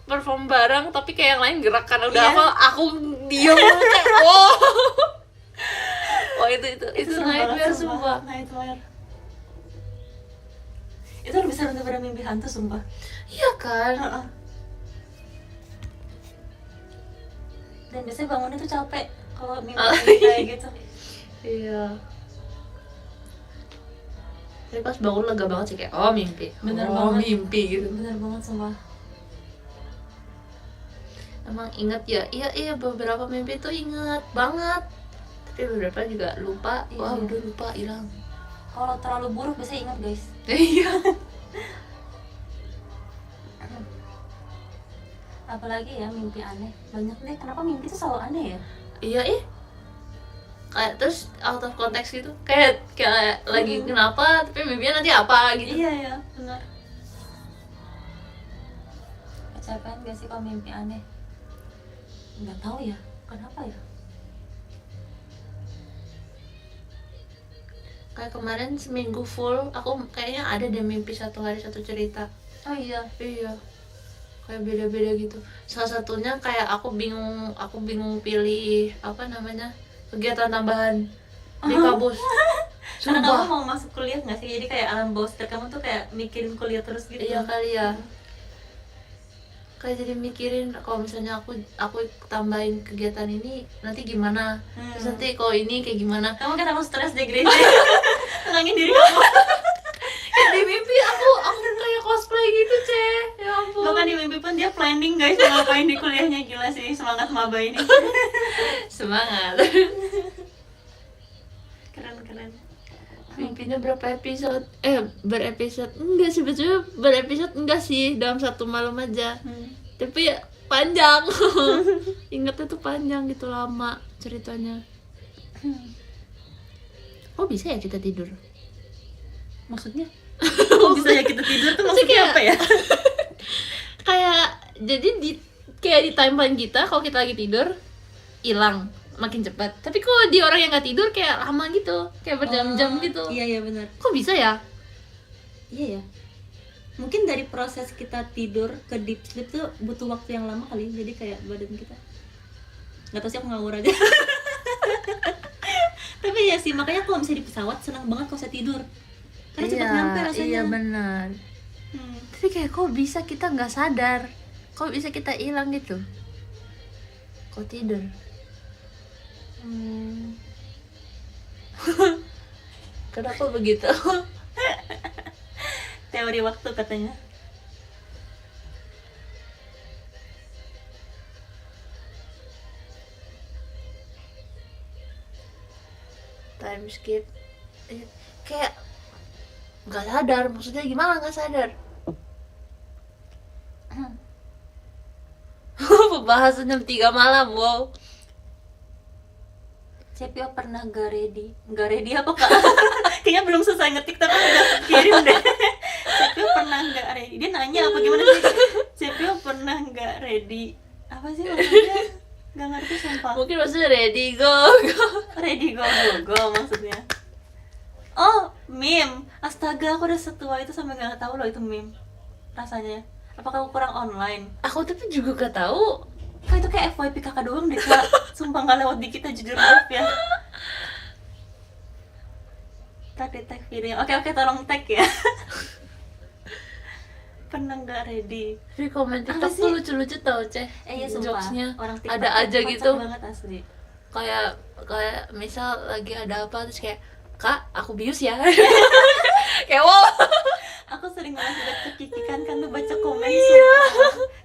Speaker 2: perform bareng tapi kayak yang lain gerakan udah
Speaker 1: Iya.
Speaker 2: aku diem kayak wow. Wah itu
Speaker 1: serem
Speaker 2: nightmare
Speaker 1: banget,
Speaker 2: sumpah.
Speaker 1: Nightmare. Itu lebih serem daripada mimpi hantu sumpah.
Speaker 2: Iya kan.
Speaker 1: Heeh. Dan biasanya bangunnya tuh capek kalau mimpi
Speaker 2: Oh,
Speaker 1: kayak gitu.
Speaker 2: Iya. Tapi pas bangun lega banget sih, kayak oh mimpi.
Speaker 1: Bener
Speaker 2: oh,
Speaker 1: banget.
Speaker 2: mimpi gitu.
Speaker 1: Bener banget sumpah.
Speaker 2: Emang ingat ya, iya beberapa mimpi tuh ingat banget. Tapi beberapa juga lupa.
Speaker 1: Iya.
Speaker 2: Wah udah lupa, hilang.
Speaker 1: Kalau terlalu buruk biasanya ingat guys.
Speaker 2: Iya.
Speaker 1: Apalagi ya mimpi aneh. Banyak deh, kenapa mimpi tuh selalu aneh ya?
Speaker 2: Iya kayak terus out of context gitu, kayak lagi kenapa tapi mimpinya nanti apa gitu.
Speaker 1: Iya ya, benar. Kecapean gak sih kalau mimpi aneh? Nggak tahu ya, kenapa ya?
Speaker 2: Kayak kemarin seminggu full aku kayaknya ada deh mimpi satu hari satu cerita.
Speaker 1: Oh iya.
Speaker 2: Iya, kayak beda-beda gitu. Salah satunya kayak aku bingung pilih apa namanya, kegiatan tambahan di kampus.
Speaker 1: Karena kamu
Speaker 2: Sumpah.
Speaker 1: mau masuk kuliah nggak sih? Jadi kayak alam bawah sadar kamu tuh kayak mikirin kuliah terus gitu.
Speaker 2: Iya kali ya. Kayak jadi mikirin kalau misalnya aku tambahin kegiatan ini nanti gimana. Terus nanti kalau ini kayak gimana.
Speaker 1: Kamu kan aku stres deh Grace. Tenangin diri kamu.
Speaker 2: Kayak di mimpi aku kayak cosplay gitu, Ceh. Ya ampun.
Speaker 1: Bahkan di mimpi pun dia planning guys mau ngapain di kuliahnya. Gila sih, semangat maba ini.
Speaker 2: Semangat.
Speaker 1: Keren.
Speaker 2: Mimpinya berapa episode? Berepisode enggak sih, sebetulnya berepisode enggak sih, dalam satu malam aja. Tapi ya panjang. Ingatnya tuh panjang gitu, lama ceritanya. Oh bisa ya kita tidur?
Speaker 1: Maksudnya? Kok bisa ya kita tidur tuh maksudnya apa ya?
Speaker 2: Kayak jadi kayak di timeline kita kalau kita lagi tidur hilang makin cepat. Tapi kalau di orang yang nggak tidur kayak lama gitu, kayak berjam-jam gitu.
Speaker 1: Iya benar.
Speaker 2: Kok bisa ya?
Speaker 1: Iya ya. Mungkin dari proses kita tidur ke deep sleep tuh butuh waktu yang lama kali. Jadi kayak badan kita nggak tahu sih, aku ngawur aja. Tapi ya sih, makanya kalau misalnya di pesawat senang banget kalau saya tidur. Karena cepat nyampe rasanya.
Speaker 2: Iya benar. Tapi kayak kok bisa kita nggak sadar? Kok bisa kita hilang gitu? Kok tidur? Kenapa begitu?
Speaker 1: Teori waktu katanya.
Speaker 2: Time skip. Kayak nggak sadar, maksudnya gimana nggak sadar? Pembahasan jam 3 malam, wow.
Speaker 1: Cepio pernah gak ready? Gak ready apa kak? Kayaknya belum selesai ngetik tapi udah kirim deh. Cepio pernah gak ready? Dia nanya apa gimana sih? Cepio pernah gak ready? Apa sih maksudnya? Gak ngerti sumpah.
Speaker 2: Mungkin maksudnya ready go.
Speaker 1: Ready go maksudnya. Oh, meme. Astaga, aku udah setua itu sampai gak tahu loh itu meme rasanya. Apakah aku kurang online?
Speaker 2: Aku tapi juga gak tahu.
Speaker 1: Kak itu kayak FYP kakak doang deh kak. Sumpah gak lewat di kita, jujur maaf ya. Tadi tag video. Oke tolong tag ya. Pernah gak ready?
Speaker 2: Tapi komen
Speaker 1: Apa
Speaker 2: TikTok
Speaker 1: sih?
Speaker 2: tuh lucu-lucu tau, Ceh.
Speaker 1: Iya sumpah.
Speaker 2: Jokesnya
Speaker 1: Orang TikTok
Speaker 2: ada aja
Speaker 1: kocak
Speaker 2: gitu.
Speaker 1: banget asli.
Speaker 2: Kayak misal lagi ada apa terus kayak, "Kak, aku bius ya." Kayak wow.
Speaker 1: Aku sering banget baca kikikan kan tuh baca komen. Iya.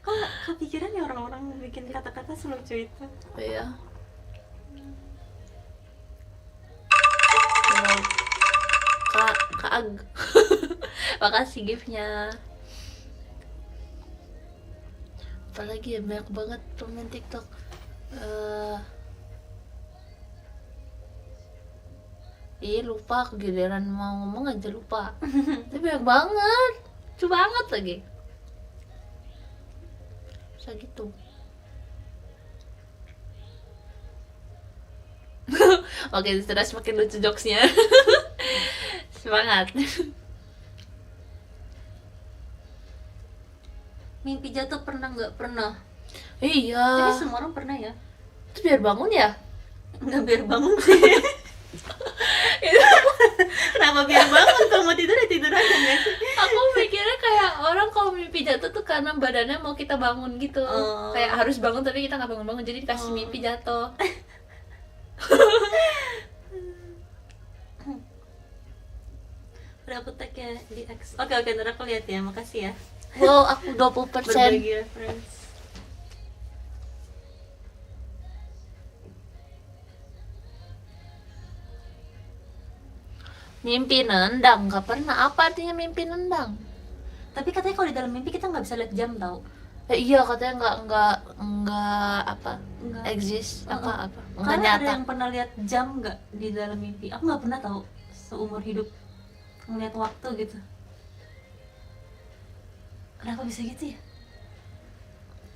Speaker 1: Kok gak kepikiran ya orang-orang bikin kata-kata selucu itu?
Speaker 2: Iya. Kak Ag. Makasih gift-nya. Apalagi ya, banyak banget komen TikTok. Lupa, kegiliran mau ngomong aja lupa. Tapi banyak banget, lucu banget lagi. Bisa gitu. Oke, terus makin lucu jokesnya. Semangat.
Speaker 1: Mimpi jatuh pernah nggak? Pernah.
Speaker 2: Iya.
Speaker 1: Tapi semua orang pernah ya.
Speaker 2: Itu biar bangun ya?
Speaker 1: Nggak biar bangun sih. Kenapa biar bangun? Kalau mau tidur ya tidur aja nggak sih?
Speaker 2: Aku mikirnya kayak orang kalau mimpi jatuh tuh karena badannya mau kita bangun gitu. Kayak harus bangun tapi kita nggak bangun-bangun, jadi dikasih mimpi jatuh.
Speaker 1: Udah aku tag ya di X. Oke, ntar aku lihat ya, makasih ya.
Speaker 2: Wow, aku 20%.
Speaker 1: Berbagi reference.
Speaker 2: Mimpi nendang, nggak pernah. Apa artinya mimpi nendang?
Speaker 1: Tapi katanya kalau di dalam mimpi kita nggak bisa lihat jam tau.
Speaker 2: Iya, katanya nggak apa
Speaker 1: Nggak.
Speaker 2: exist apa nggak
Speaker 1: Karena ada
Speaker 2: nyata.
Speaker 1: yang pernah lihat jam nggak di dalam mimpi? Aku nggak pernah tahu seumur hidup ngeliat waktu gitu. Kenapa bisa gitu ya?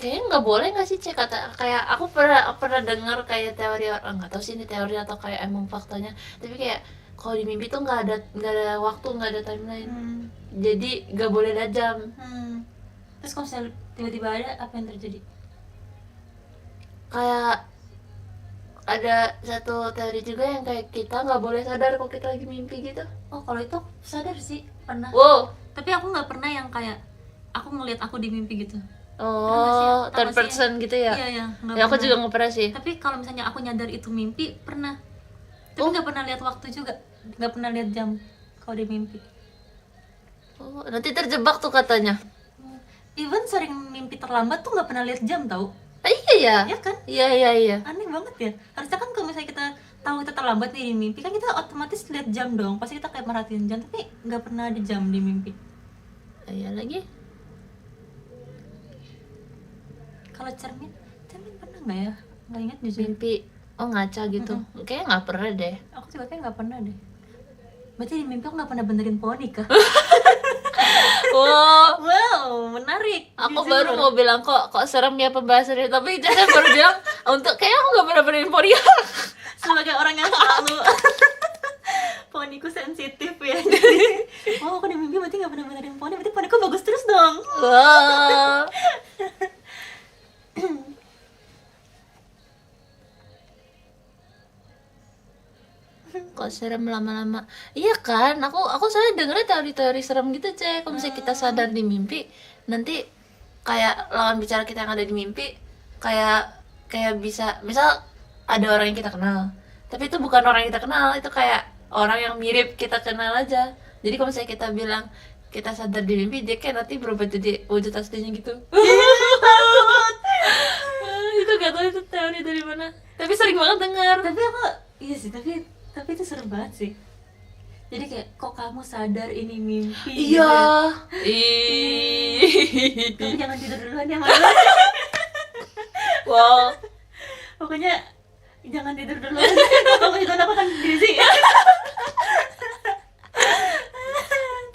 Speaker 2: Kayaknya nggak boleh nggak sih, cek kata kayak aku pernah dengar kayak teori orang, nggak tahu sih ini teori atau kayak emang faktanya, tapi kayak kalau di mimpi tuh nggak ada waktu, nggak ada timeline, jadi nggak boleh ada jam.
Speaker 1: Terus kalau misalnya tiba-tiba ada, apa yang terjadi?
Speaker 2: Kayak ada satu teori juga yang kayak kita nggak boleh sadar kalau kita lagi mimpi gitu.
Speaker 1: Oh, kalau itu aku sadar sih, pernah.
Speaker 2: Wow.
Speaker 1: Tapi aku nggak pernah yang kayak aku ngelihat aku di mimpi gitu.
Speaker 2: Oh,
Speaker 1: Tahu
Speaker 2: third
Speaker 1: nggak sih?
Speaker 2: person gitu ya?
Speaker 1: Iya, ya, nggak
Speaker 2: Ya aku
Speaker 1: pernah.
Speaker 2: juga nggak pernah sih.
Speaker 1: Tapi kalau misalnya aku nyadar itu mimpi, pernah. Tapi nggak pernah lihat waktu juga, nggak pernah lihat jam kalau di mimpi.
Speaker 2: Oh, nanti terjebak tuh katanya.
Speaker 1: Even sering mimpi terlambat tuh nggak pernah lihat jam tau.
Speaker 2: Iya ya.
Speaker 1: Ya kan?
Speaker 2: Iya.
Speaker 1: Aneh banget ya. Harusnya kan kalau misalnya kita tahu kita terlambat nih di mimpi, kan kita otomatis lihat jam dong. Pasti kita kayak merhatiin jam, tapi nggak pernah ada jam di mimpi.
Speaker 2: Iya lagi.
Speaker 1: Kalau cermin pernah nggak ya? Nggak ingat jujur.
Speaker 2: Mimpi ngaca gitu. Kayaknya nggak pernah deh.
Speaker 1: Aku juga kayak nggak pernah deh. Berarti di mimpi aku nggak pernah benerin poni kah?
Speaker 2: Wow.
Speaker 1: Wow, menarik.
Speaker 2: Aku
Speaker 1: Jujur.
Speaker 2: baru mau bilang kok serem ya pembahasannya, tapi Caca baru bilang untuk kayaknya aku nggak pernah benerin poni.
Speaker 1: Sebagai orang yang selalu poniku sensitif ya. Jadi, oh, aku di mimpi berarti nggak pernah benerin poni, berarti poniku bagus terus dong.
Speaker 2: Wah. Kok serem lama-lama. Iya kan, aku soalnya dengernya teori-teori serem gitu, Cek. Kalau misalnya kita sadar di mimpi, nanti kayak lawan bicara kita yang ada di mimpi kayak bisa, misal ada orang yang kita kenal, tapi itu bukan orang yang kita kenal, itu kayak orang yang mirip kita kenal aja. Jadi kalau misalnya kita bilang kita sadar di mimpi, dia kayak nanti berubah jadi wujud aslinya gitu. Itu gak tau itu teori dari mana, tapi sering banget dengar.
Speaker 1: Tapi aku, iya sih, tapi itu serem banget sih. Jadi kayak, kok kamu sadar ini mimpi?
Speaker 2: Iya.
Speaker 1: Kamu jangan tidur duluan ya, Mas.
Speaker 2: Wow.
Speaker 1: Pokoknya jangan tidur duluan. Kamu itu aku akan busy.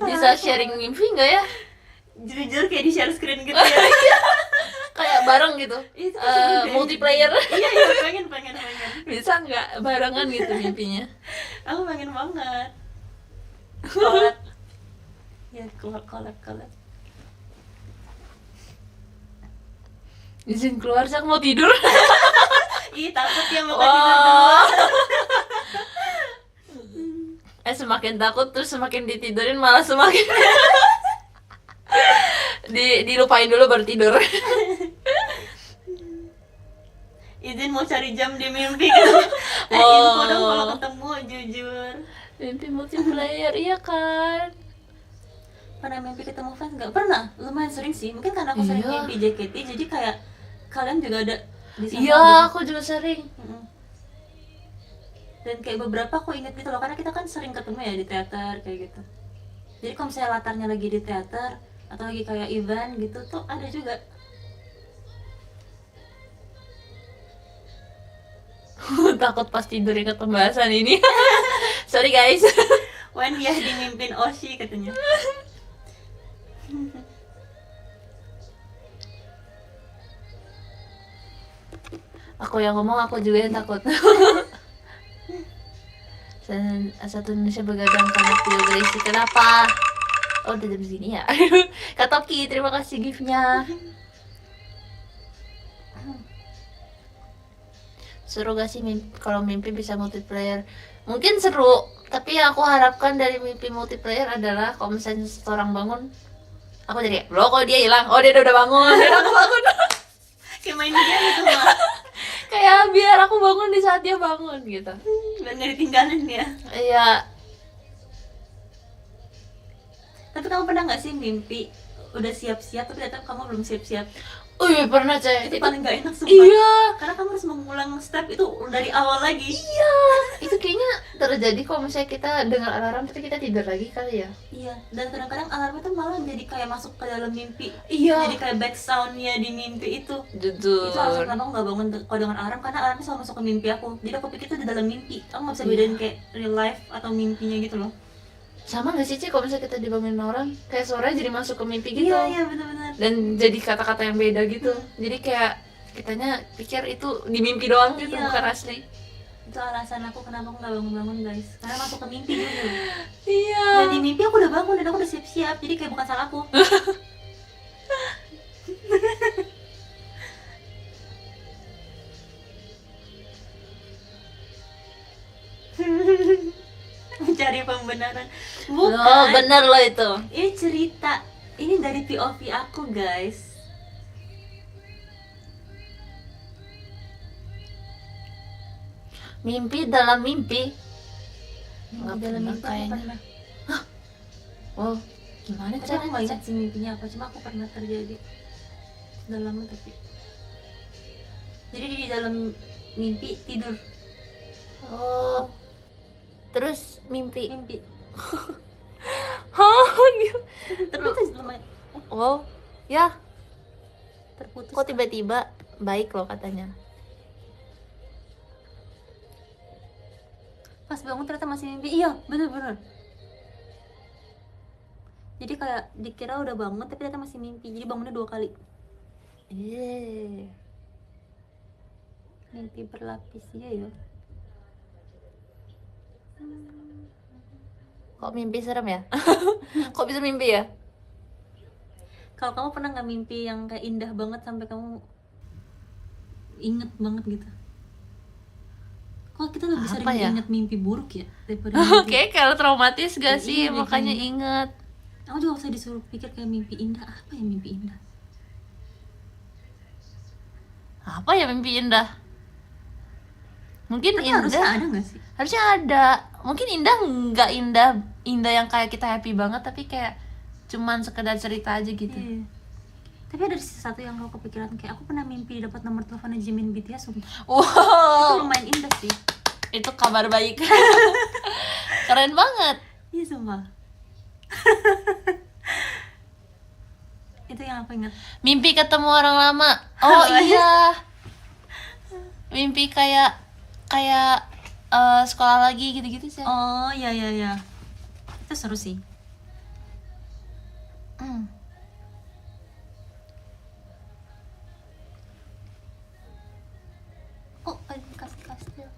Speaker 2: Bisa sharing mimpi nggak ya?
Speaker 1: Jujur kayak di share screen gitu ya.
Speaker 2: Kayak bareng gitu.
Speaker 1: Itu seru deh.
Speaker 2: Multiplayer.
Speaker 1: Iya, pengen.
Speaker 2: Bisa nggak barengan gitu mimpinya?
Speaker 1: Aku pengen banget. Collab. Ya, collab.
Speaker 2: Izin keluar, Cak, mau tidur.
Speaker 1: Ih, takut ya mau tidur duluan.
Speaker 2: Semakin takut terus semakin ditidurin malah semakin dilupain dulu baru tidur.
Speaker 1: Izin mau cari jam di mimpi kan. Info dong kalau ketemu, jujur.
Speaker 2: Mimpi multiplayer, iya kan?
Speaker 1: Pernah mimpi ketemu fans nggak? Pernah, lumayan sering sih. Mungkin karena aku sering
Speaker 2: Iya.
Speaker 1: mimpi JKT, jadi kayak kalian juga ada di sana.
Speaker 2: Iya,
Speaker 1: gitu.
Speaker 2: aku juga sering.
Speaker 1: Dan kayak beberapa aku inget gitu loh, karena kita kan sering ketemu ya di teater kayak gitu. Jadi kalau misalnya latarnya lagi di teater atau lagi kayak event gitu tuh ada juga.
Speaker 2: Takut pas tidur ingat pembahasan ini. Sorry guys.
Speaker 1: Wan ya dimimpin Oshi katanya.
Speaker 2: Aku yang ngomong, aku juga yang takut. Satu Indonesia begadang karena tidak berisi. Kenapa? Oh, udah jam segini ya. Kak Toki, terima kasih gift-nya. Seru gak sih kalau mimpi bisa multiplayer? Mungkin seru, tapi yang aku harapkan dari mimpi multiplayer adalah kalau misalnya seseorang bangun,
Speaker 3: Aku jadi loh kok dia hilang, oh dia udah bangun, biar aku bangun.
Speaker 1: Kayak main dia gitu mah.
Speaker 3: Kayak biar aku bangun di saat dia bangun gitu.
Speaker 1: Biar nggak ditinggalin ya.
Speaker 3: Iya.
Speaker 1: Tapi kamu pernah nggak sih mimpi udah siap-siap tapi ternyata kamu belum siap-siap?
Speaker 3: Pernah Cek.
Speaker 1: Itu paling gak enak sumpah.
Speaker 3: Iya.
Speaker 1: Karena kamu harus mengulang step itu dari awal lagi.
Speaker 3: Iya. Itu kayaknya terjadi kalau misalnya kita dengar alarm tapi kita tidur lagi kali ya.
Speaker 1: Iya, dan kadang-kadang alarm itu malah jadi kayak masuk ke dalam mimpi.
Speaker 3: Iya.
Speaker 1: Jadi kayak back soundnya di mimpi itu.
Speaker 3: Jujur.
Speaker 1: Itu alasan kenapa aku gak bangun kalau dengan alarm, karena alarmnya selalu masuk ke mimpi aku. Jadi aku pikir itu di dalam mimpi. Aku gak bisa bedain kayak real life atau mimpinya gitu loh.
Speaker 3: Sama gak sih Ci kalau misalnya kita dibangunin orang kayak suaranya jadi masuk ke mimpi gitu.
Speaker 1: Iya benar-benar.
Speaker 3: Dan jadi kata-kata yang beda gitu. Jadi kayak kitanya pikir itu di mimpi doang gitu,
Speaker 1: Iya.
Speaker 3: bukan asli.
Speaker 1: Itu alasan aku kenapa aku gak bangun-bangun guys. Karena masuk ke mimpi dulu.
Speaker 3: Iya.
Speaker 1: Dan di mimpi aku udah bangun dan aku udah siap-siap. Jadi kayak bukan salah aku. Mencari pembenaran. Bukan.
Speaker 3: Oh, bener loh itu.
Speaker 1: Ini cerita. Ini dari POV aku guys.
Speaker 3: Mimpi dalam mimpi. Nggak
Speaker 1: Di dalam
Speaker 3: pernah
Speaker 1: mimpi aku
Speaker 3: kayaknya.
Speaker 1: pernah.
Speaker 3: Oh, gimana
Speaker 1: Tapi aku
Speaker 3: caranya?
Speaker 1: gak ingat sih mimpinya apa. Cuma aku pernah terjadi. Udah lama tapi. Jadi di dalam mimpi tidur.
Speaker 3: Oh. Terus mimpi.
Speaker 1: Mimpi.
Speaker 3: Oh, gitu.
Speaker 1: Tapi itu lumayan
Speaker 3: Oh, ya.
Speaker 1: terputus.
Speaker 3: Kok tiba-tiba baik loh katanya.
Speaker 1: Pas bangun ternyata masih mimpi. Iya bener-bener. Jadi kayak dikira udah bangun tapi ternyata masih mimpi. Jadi bangunnya 2 kali.
Speaker 3: Iya.
Speaker 1: Mimpi berlapis ya.
Speaker 3: Kok mimpi serem ya? Kok bisa mimpi ya?
Speaker 1: Kalau kamu pernah nggak mimpi yang kayak indah banget sampai kamu inget banget gitu? Kok kita lebih sering
Speaker 3: Apa ya?
Speaker 1: inget mimpi buruk ya daripada mimpi?
Speaker 3: Oke, kalau traumatis gak sih?
Speaker 1: Iya,
Speaker 3: Makanya
Speaker 1: kayaknya.
Speaker 3: inget.
Speaker 1: Aku juga bisa disuruh pikir kayak mimpi indah. Apa ya mimpi indah?
Speaker 3: Apa ya mimpi indah? Mungkin
Speaker 1: Tapi
Speaker 3: indah.
Speaker 1: harusnya ada nggak sih?
Speaker 3: Harusnya ada. Mungkin indah nggak indah yang kayak kita happy banget, tapi kayak cuman sekedar cerita aja gitu.
Speaker 1: Iya. Tapi ada satu yang kalau kepikiran kayak aku pernah mimpi dapat nomor teleponnya Jimin BTS. Sumpah. Itu
Speaker 3: Wow,
Speaker 1: lumayan indah sih.
Speaker 3: itu kabar baik. Keren banget.
Speaker 1: Iya sumpah. Itu yang aku ingat.
Speaker 3: Mimpi ketemu orang lama. Oh iya. Mimpi kayak sekolah lagi gitu-gitu sih.
Speaker 1: Oh iya. Itu seru sih. Oh, ada kastil.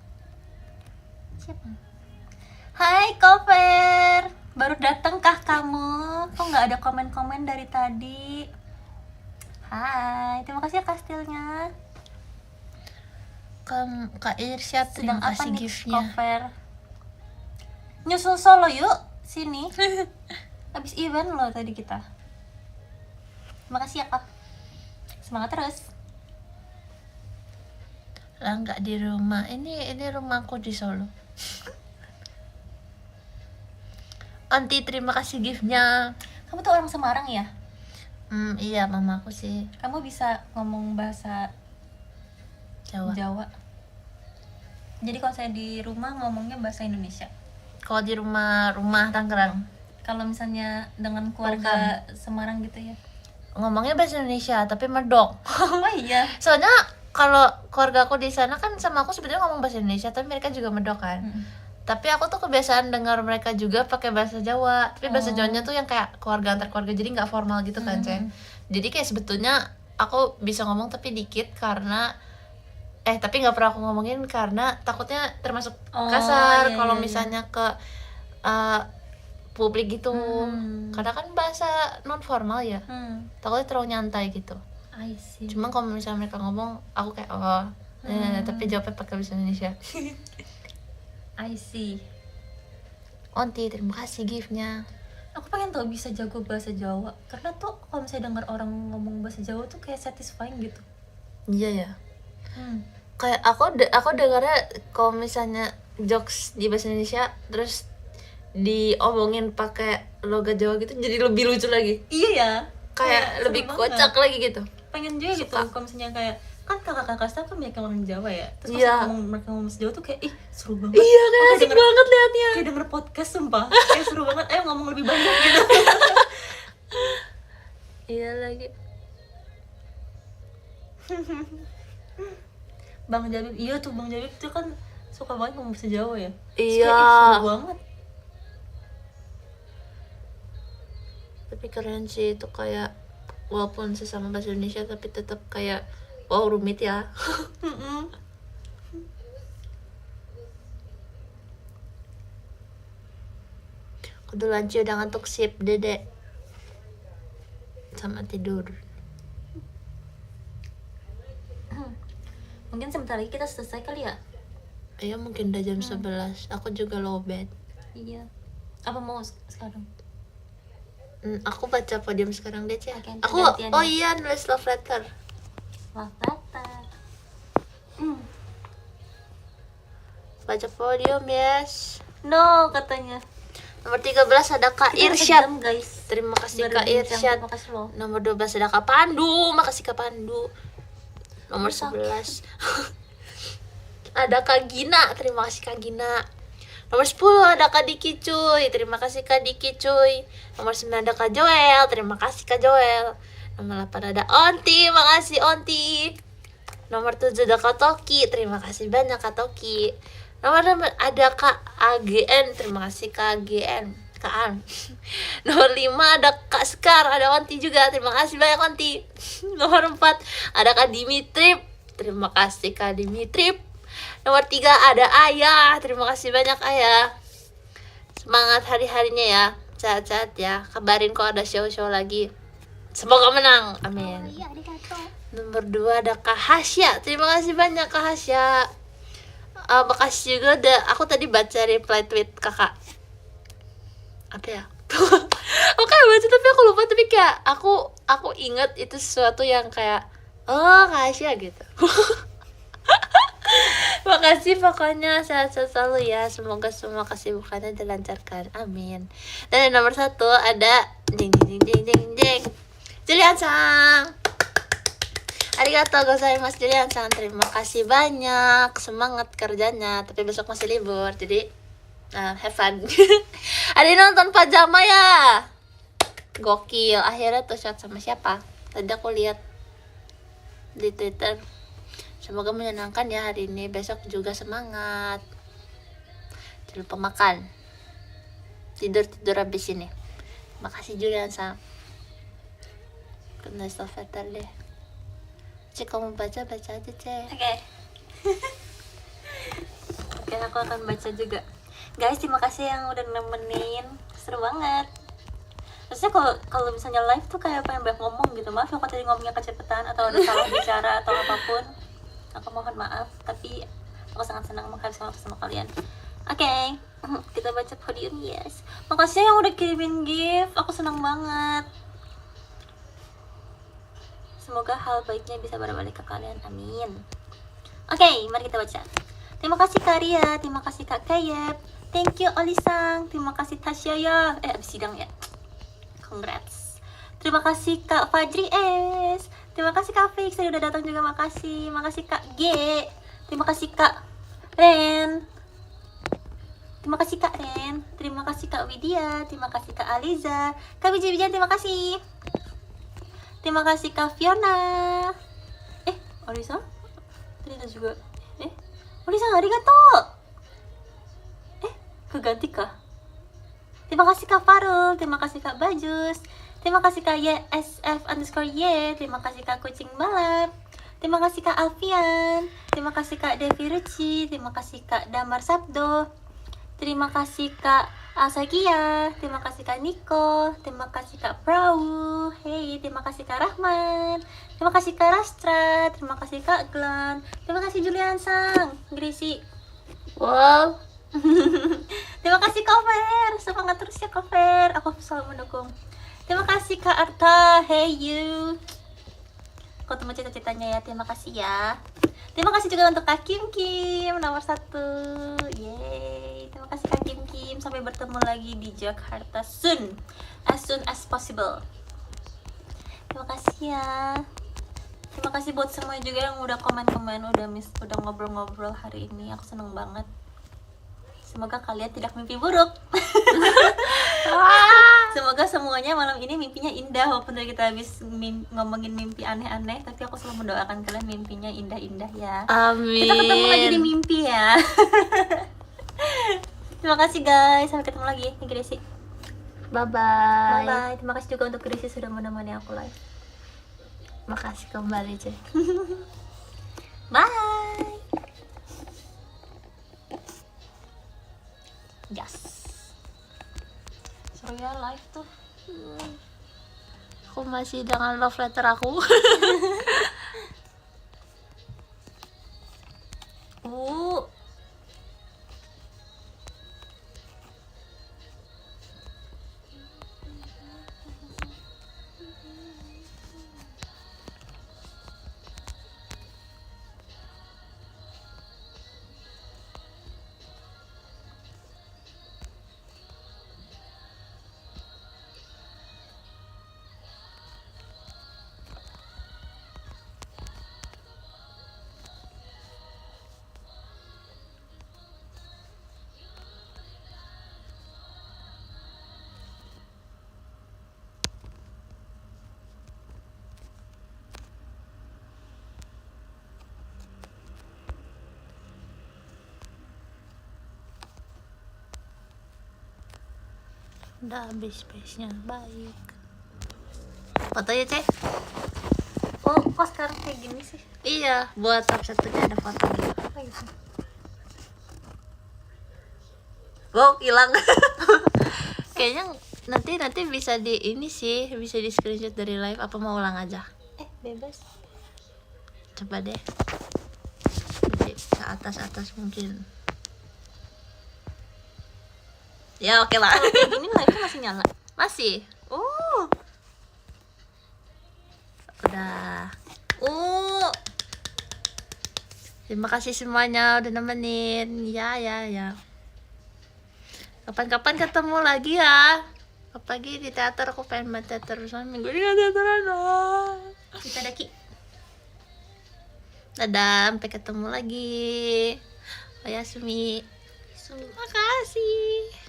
Speaker 1: Siapa? Hai Koper, baru datang kah kamu? Kok nggak ada komen-komen dari tadi? Hai, terima kasih ya kastilnya.
Speaker 3: Kak Irsyad,
Speaker 1: Sedang
Speaker 3: terima
Speaker 1: apa
Speaker 3: kasih
Speaker 1: nih
Speaker 3: gift-nya.
Speaker 1: Koper? Nyusul Solo yuk, sini. Habis event loh tadi kita. Terima kasih ya kak. Semangat terus.
Speaker 3: Lah nggak di rumah. Ini rumahku di Solo. Aunty, terima kasih gift-nya.
Speaker 1: Kamu tuh orang Semarang ya?
Speaker 3: Iya, mamaku sih
Speaker 1: Kamu bisa ngomong bahasa
Speaker 3: Jawa.
Speaker 1: Jawa. Jadi kalau saya di rumah ngomongnya bahasa Indonesia.
Speaker 3: Kalau di rumah Tangerang
Speaker 1: Kalau misalnya dengan keluarga Semarang gitu ya.
Speaker 3: ngomongnya bahasa Indonesia tapi medok.
Speaker 1: Oh iya.
Speaker 3: Soalnya kalau keluarga aku di sana kan sama aku sebetulnya ngomong bahasa Indonesia tapi mereka juga medok kan. Tapi aku tuh kebiasaan dengar mereka juga pakai bahasa Jawa. Tapi bahasa Jawanya tuh yang kayak keluarga antar keluarga, jadi nggak formal gitu kan, Cen. Jadi kayak sebetulnya aku bisa ngomong tapi dikit karena tapi nggak pernah aku ngomongin karena takutnya termasuk kasar
Speaker 1: iya,
Speaker 3: kalau
Speaker 1: iya.
Speaker 3: misalnya ke publik gitu. Karena kan bahasa non formal ya. Takutnya terlalu nyantai gitu.
Speaker 1: I see.
Speaker 3: Cuma kalau misalnya mereka ngomong, aku kayak tapi jawabnya pakai bahasa Indonesia.
Speaker 1: I see.
Speaker 3: Onti, terima kasih gift-nya.
Speaker 1: Aku pengen tuh bisa jago bahasa Jawa, karena tuh kalau misalnya dengar orang ngomong bahasa Jawa tuh kayak satisfying gitu.
Speaker 3: Iya ya. Kayak aku dengarnya kalau misalnya jokes di bahasa Indonesia terus diomongin pakai logat Jawa gitu jadi lebih lucu lagi.
Speaker 1: Iya ya,
Speaker 3: Kayak
Speaker 1: seru
Speaker 3: lebih
Speaker 1: banget.
Speaker 3: kocak lagi gitu.
Speaker 1: Pengen juga gitu
Speaker 3: Suka.
Speaker 1: kalau misalnya kayak kan kakak-kakak saya kan banyak yang orang Jawa ya, terus
Speaker 3: Iya.
Speaker 1: pas mereka ngomong bahasa Jawa tuh kayak ih seru banget.
Speaker 3: Iya kan
Speaker 1: Kayak
Speaker 3: asik
Speaker 1: denger-
Speaker 3: banget liatnya.
Speaker 1: kayak denger podcast sumpah kayak seru banget, ayo ngomong lebih banyak gitu.
Speaker 3: Iya lagi.
Speaker 1: Bang Jabib, iya tuh Bang Jabib tuh kan suka banget ngomong bahasa Jawa ya. Terus
Speaker 3: Iya.
Speaker 1: kayak, ih, seru banget.
Speaker 3: Tapi keren sih itu kayak walaupun sesama bahasa Indonesia tapi tetap kayak wow rumit ya. Kudu lanci udah ngantuk sip dede sama tidur.
Speaker 1: Mungkin sebentar lagi kita selesai kali ya.
Speaker 3: Ayo mungkin udah jam 11. Aku juga low bed.
Speaker 1: Iya. Apa mau sekarang?
Speaker 3: Aku baca podium sekarang deh, Cia.
Speaker 1: Oke,
Speaker 3: Aku
Speaker 1: gantian
Speaker 3: oh
Speaker 1: ya.
Speaker 3: iya nulis love letter.
Speaker 1: Wah, Tata.
Speaker 3: Baca podium, yes.
Speaker 1: No, katanya.
Speaker 3: Nomor 13 ada Kak
Speaker 1: Kita
Speaker 3: Irsyad.
Speaker 1: sejam, guys.
Speaker 3: Terima kasih
Speaker 1: Baru
Speaker 3: Kak
Speaker 1: bincang,
Speaker 3: Irsyad.
Speaker 1: terima kasih loh.
Speaker 3: Nomor 12 ada Kak Pandu. Makasih Kak Pandu. Nomor 11 ada Kak Gina. Terima kasih Kak Gina. Nomor 10 ada Kak Diki cuy. Terima kasih Kak Diki cuy. Nomor 9 ada Kak Joel. Terima kasih Kak Joel. Nomor 8 ada Onti. Makasih Onti. Nomor 7 ada Kak Toki. Terima kasih banyak Kak Toki. Nomor 6 ada Kak AGN. Terima kasih Kak AGN. Kak An. Nomor 5 ada Kak Sekar. Ada Onti juga. Terima kasih banyak Onti. Nomor 4 ada Kak Dimitri. Terima kasih Kak Dimitri. Nomor 3 ada Ayah. Terima kasih banyak Ayah. Semangat hari-harinya ya. Sehat-sehat ya. Kabarin kalau ada show-show lagi. Semoga menang. Amin. Nomor 2 ada Kak Hasya. Terima kasih banyak Kak Hasya. Makasih juga udah. Aku tadi baca reply tweet kakak. Apa ya? Aku kayak baca tapi aku lupa. Tapi kayak aku ingat itu sesuatu yang kayak oh Kak Hasya gitu. Makasih pokoknya sehat-sehat selalu ya. Semoga semua kesibukannya dilancarkan. Amin. Dan yang nomor 1 ada jeng jeng jeng jeng jeng Julian-san. Arigatou gozaimasu Julian-san. Terima kasih banyak. Semangat kerjanya. Tapi besok masih libur. Jadi have fun. Ada yang nonton pajama ya. Gokil. Akhirnya tuh shot sama siapa? Tadi aku lihat di Twitter. Semoga menyenangkan ya hari ini. Besok juga semangat. Jangan lupa makan. Tidur habis ini. Makasih Julian-san. Kena stafeter deh. Cek kamu baca aja Cek.
Speaker 1: Oke. Oke, aku akan baca juga. Guys, terima kasih yang udah nemenin. Seru banget. Terusnya kalau misalnya live tuh kayak pengen banyak ngomong gitu. Maaf ya kalau tadi ngomongnya kecepatan atau ada salah bicara atau apapun. Aku mohon maaf, tapi aku sangat senang menghabiskan waktu sama kalian. Oke, kita baca podium, yes. Makasih yang udah kirimin gift, aku senang banget. Semoga hal baiknya bisa berbalik ke kalian, amin. Oke, mari kita baca. Terima kasih Kak Ria, terima kasih Kak Kayep, thank you Olisang, terima kasih Tasya ya. Abis sidang ya. Congrats. Terima kasih Kak Fajri S. Terima kasih Kak Fix, tadi udah datang juga, makasih. Makasih Kak G. Terima kasih Kak Ren. Terima kasih Kak Ren. Terima kasih Kak Widya. Terima kasih Kak Aliza. Kak Wijan, terima kasih. Terima kasih Kak Fiona. Olisa? Tadi ada juga. Olisa, arigato. Keganti kah? Terima kasih Kak Farul. Terima kasih Kak Bajus. Terima kasih Kak YSF_Y. Terima kasih Kak Kucing Balap. Terima kasih Kak Alfian. Terima kasih Kak Devi Ruci. Terima kasih Kak Damar Sabdo. Terima kasih Kak Asagia. Terima kasih Kak Niko. Terima kasih Kak Prau. Hey, terima kasih Kak Rahman. Terima kasih Kak Rastra. Terima kasih Kak Glan. Terima kasih Julian Sang. Grisi.
Speaker 3: Wow.
Speaker 1: Terima kasih Cover, semangat terus ya Cover, aku selalu mendukung. Terima kasih Kak Arta, hey you. Kau temu cita-citanya ya, terima kasih ya. Terima kasih juga untuk Kak Kim Kim nomor 1. Yeay, terima kasih Kak Kim Kim. Sampai bertemu lagi di Jakarta soon as possible. Terima kasih ya. Terima kasih buat semua juga yang udah komen-komen, udah ngobrol-ngobrol hari ini. Aku seneng banget. Semoga kalian tidak mimpi buruk. Semoga semuanya malam ini mimpinya indah. Walaupun tadi kita habis ngomongin mimpi aneh-aneh, tapi aku selalu mendoakan kalian mimpinya indah-indah ya.
Speaker 3: Amin.
Speaker 1: Kita ketemu lagi di mimpi ya. Terima kasih guys. Sampai ketemu lagi. Thank you Desi.
Speaker 3: Bye bye.
Speaker 1: Bye. Terima kasih juga untuk Desi sudah menemani aku live.
Speaker 3: Makasih kembali cuy.
Speaker 1: Bye. Yes. Seru ya live tuh.
Speaker 3: Aku masih dengan love letter aku. Udah habis space-nya, baik. Foto ya cek.
Speaker 1: Oh, kok sekarang kayak gini sih?
Speaker 3: Iya, buat tab satunya ada foto gitu.
Speaker 1: Apa gitu?
Speaker 3: Wow, hilang. Kayaknya nanti bisa di ini sih, bisa di screenshot dari live. Apa mau ulang aja?
Speaker 1: Bebas.
Speaker 3: Coba deh. Jadi ke atas mungkin. Ya oke lah.
Speaker 1: Kalau kayak gini live-nya masih nyala?
Speaker 3: Masih.
Speaker 1: Oh.
Speaker 3: Udah. Terima kasih semuanya udah nemenin. Ya. Kapan-kapan ketemu lagi ya. Apalagi di teater, aku pengen main teater soalnya minggu ini gak teateran loh.
Speaker 1: Kita daki.
Speaker 3: Dadah, sampai ketemu lagi. Oyasumi. Terima kasih.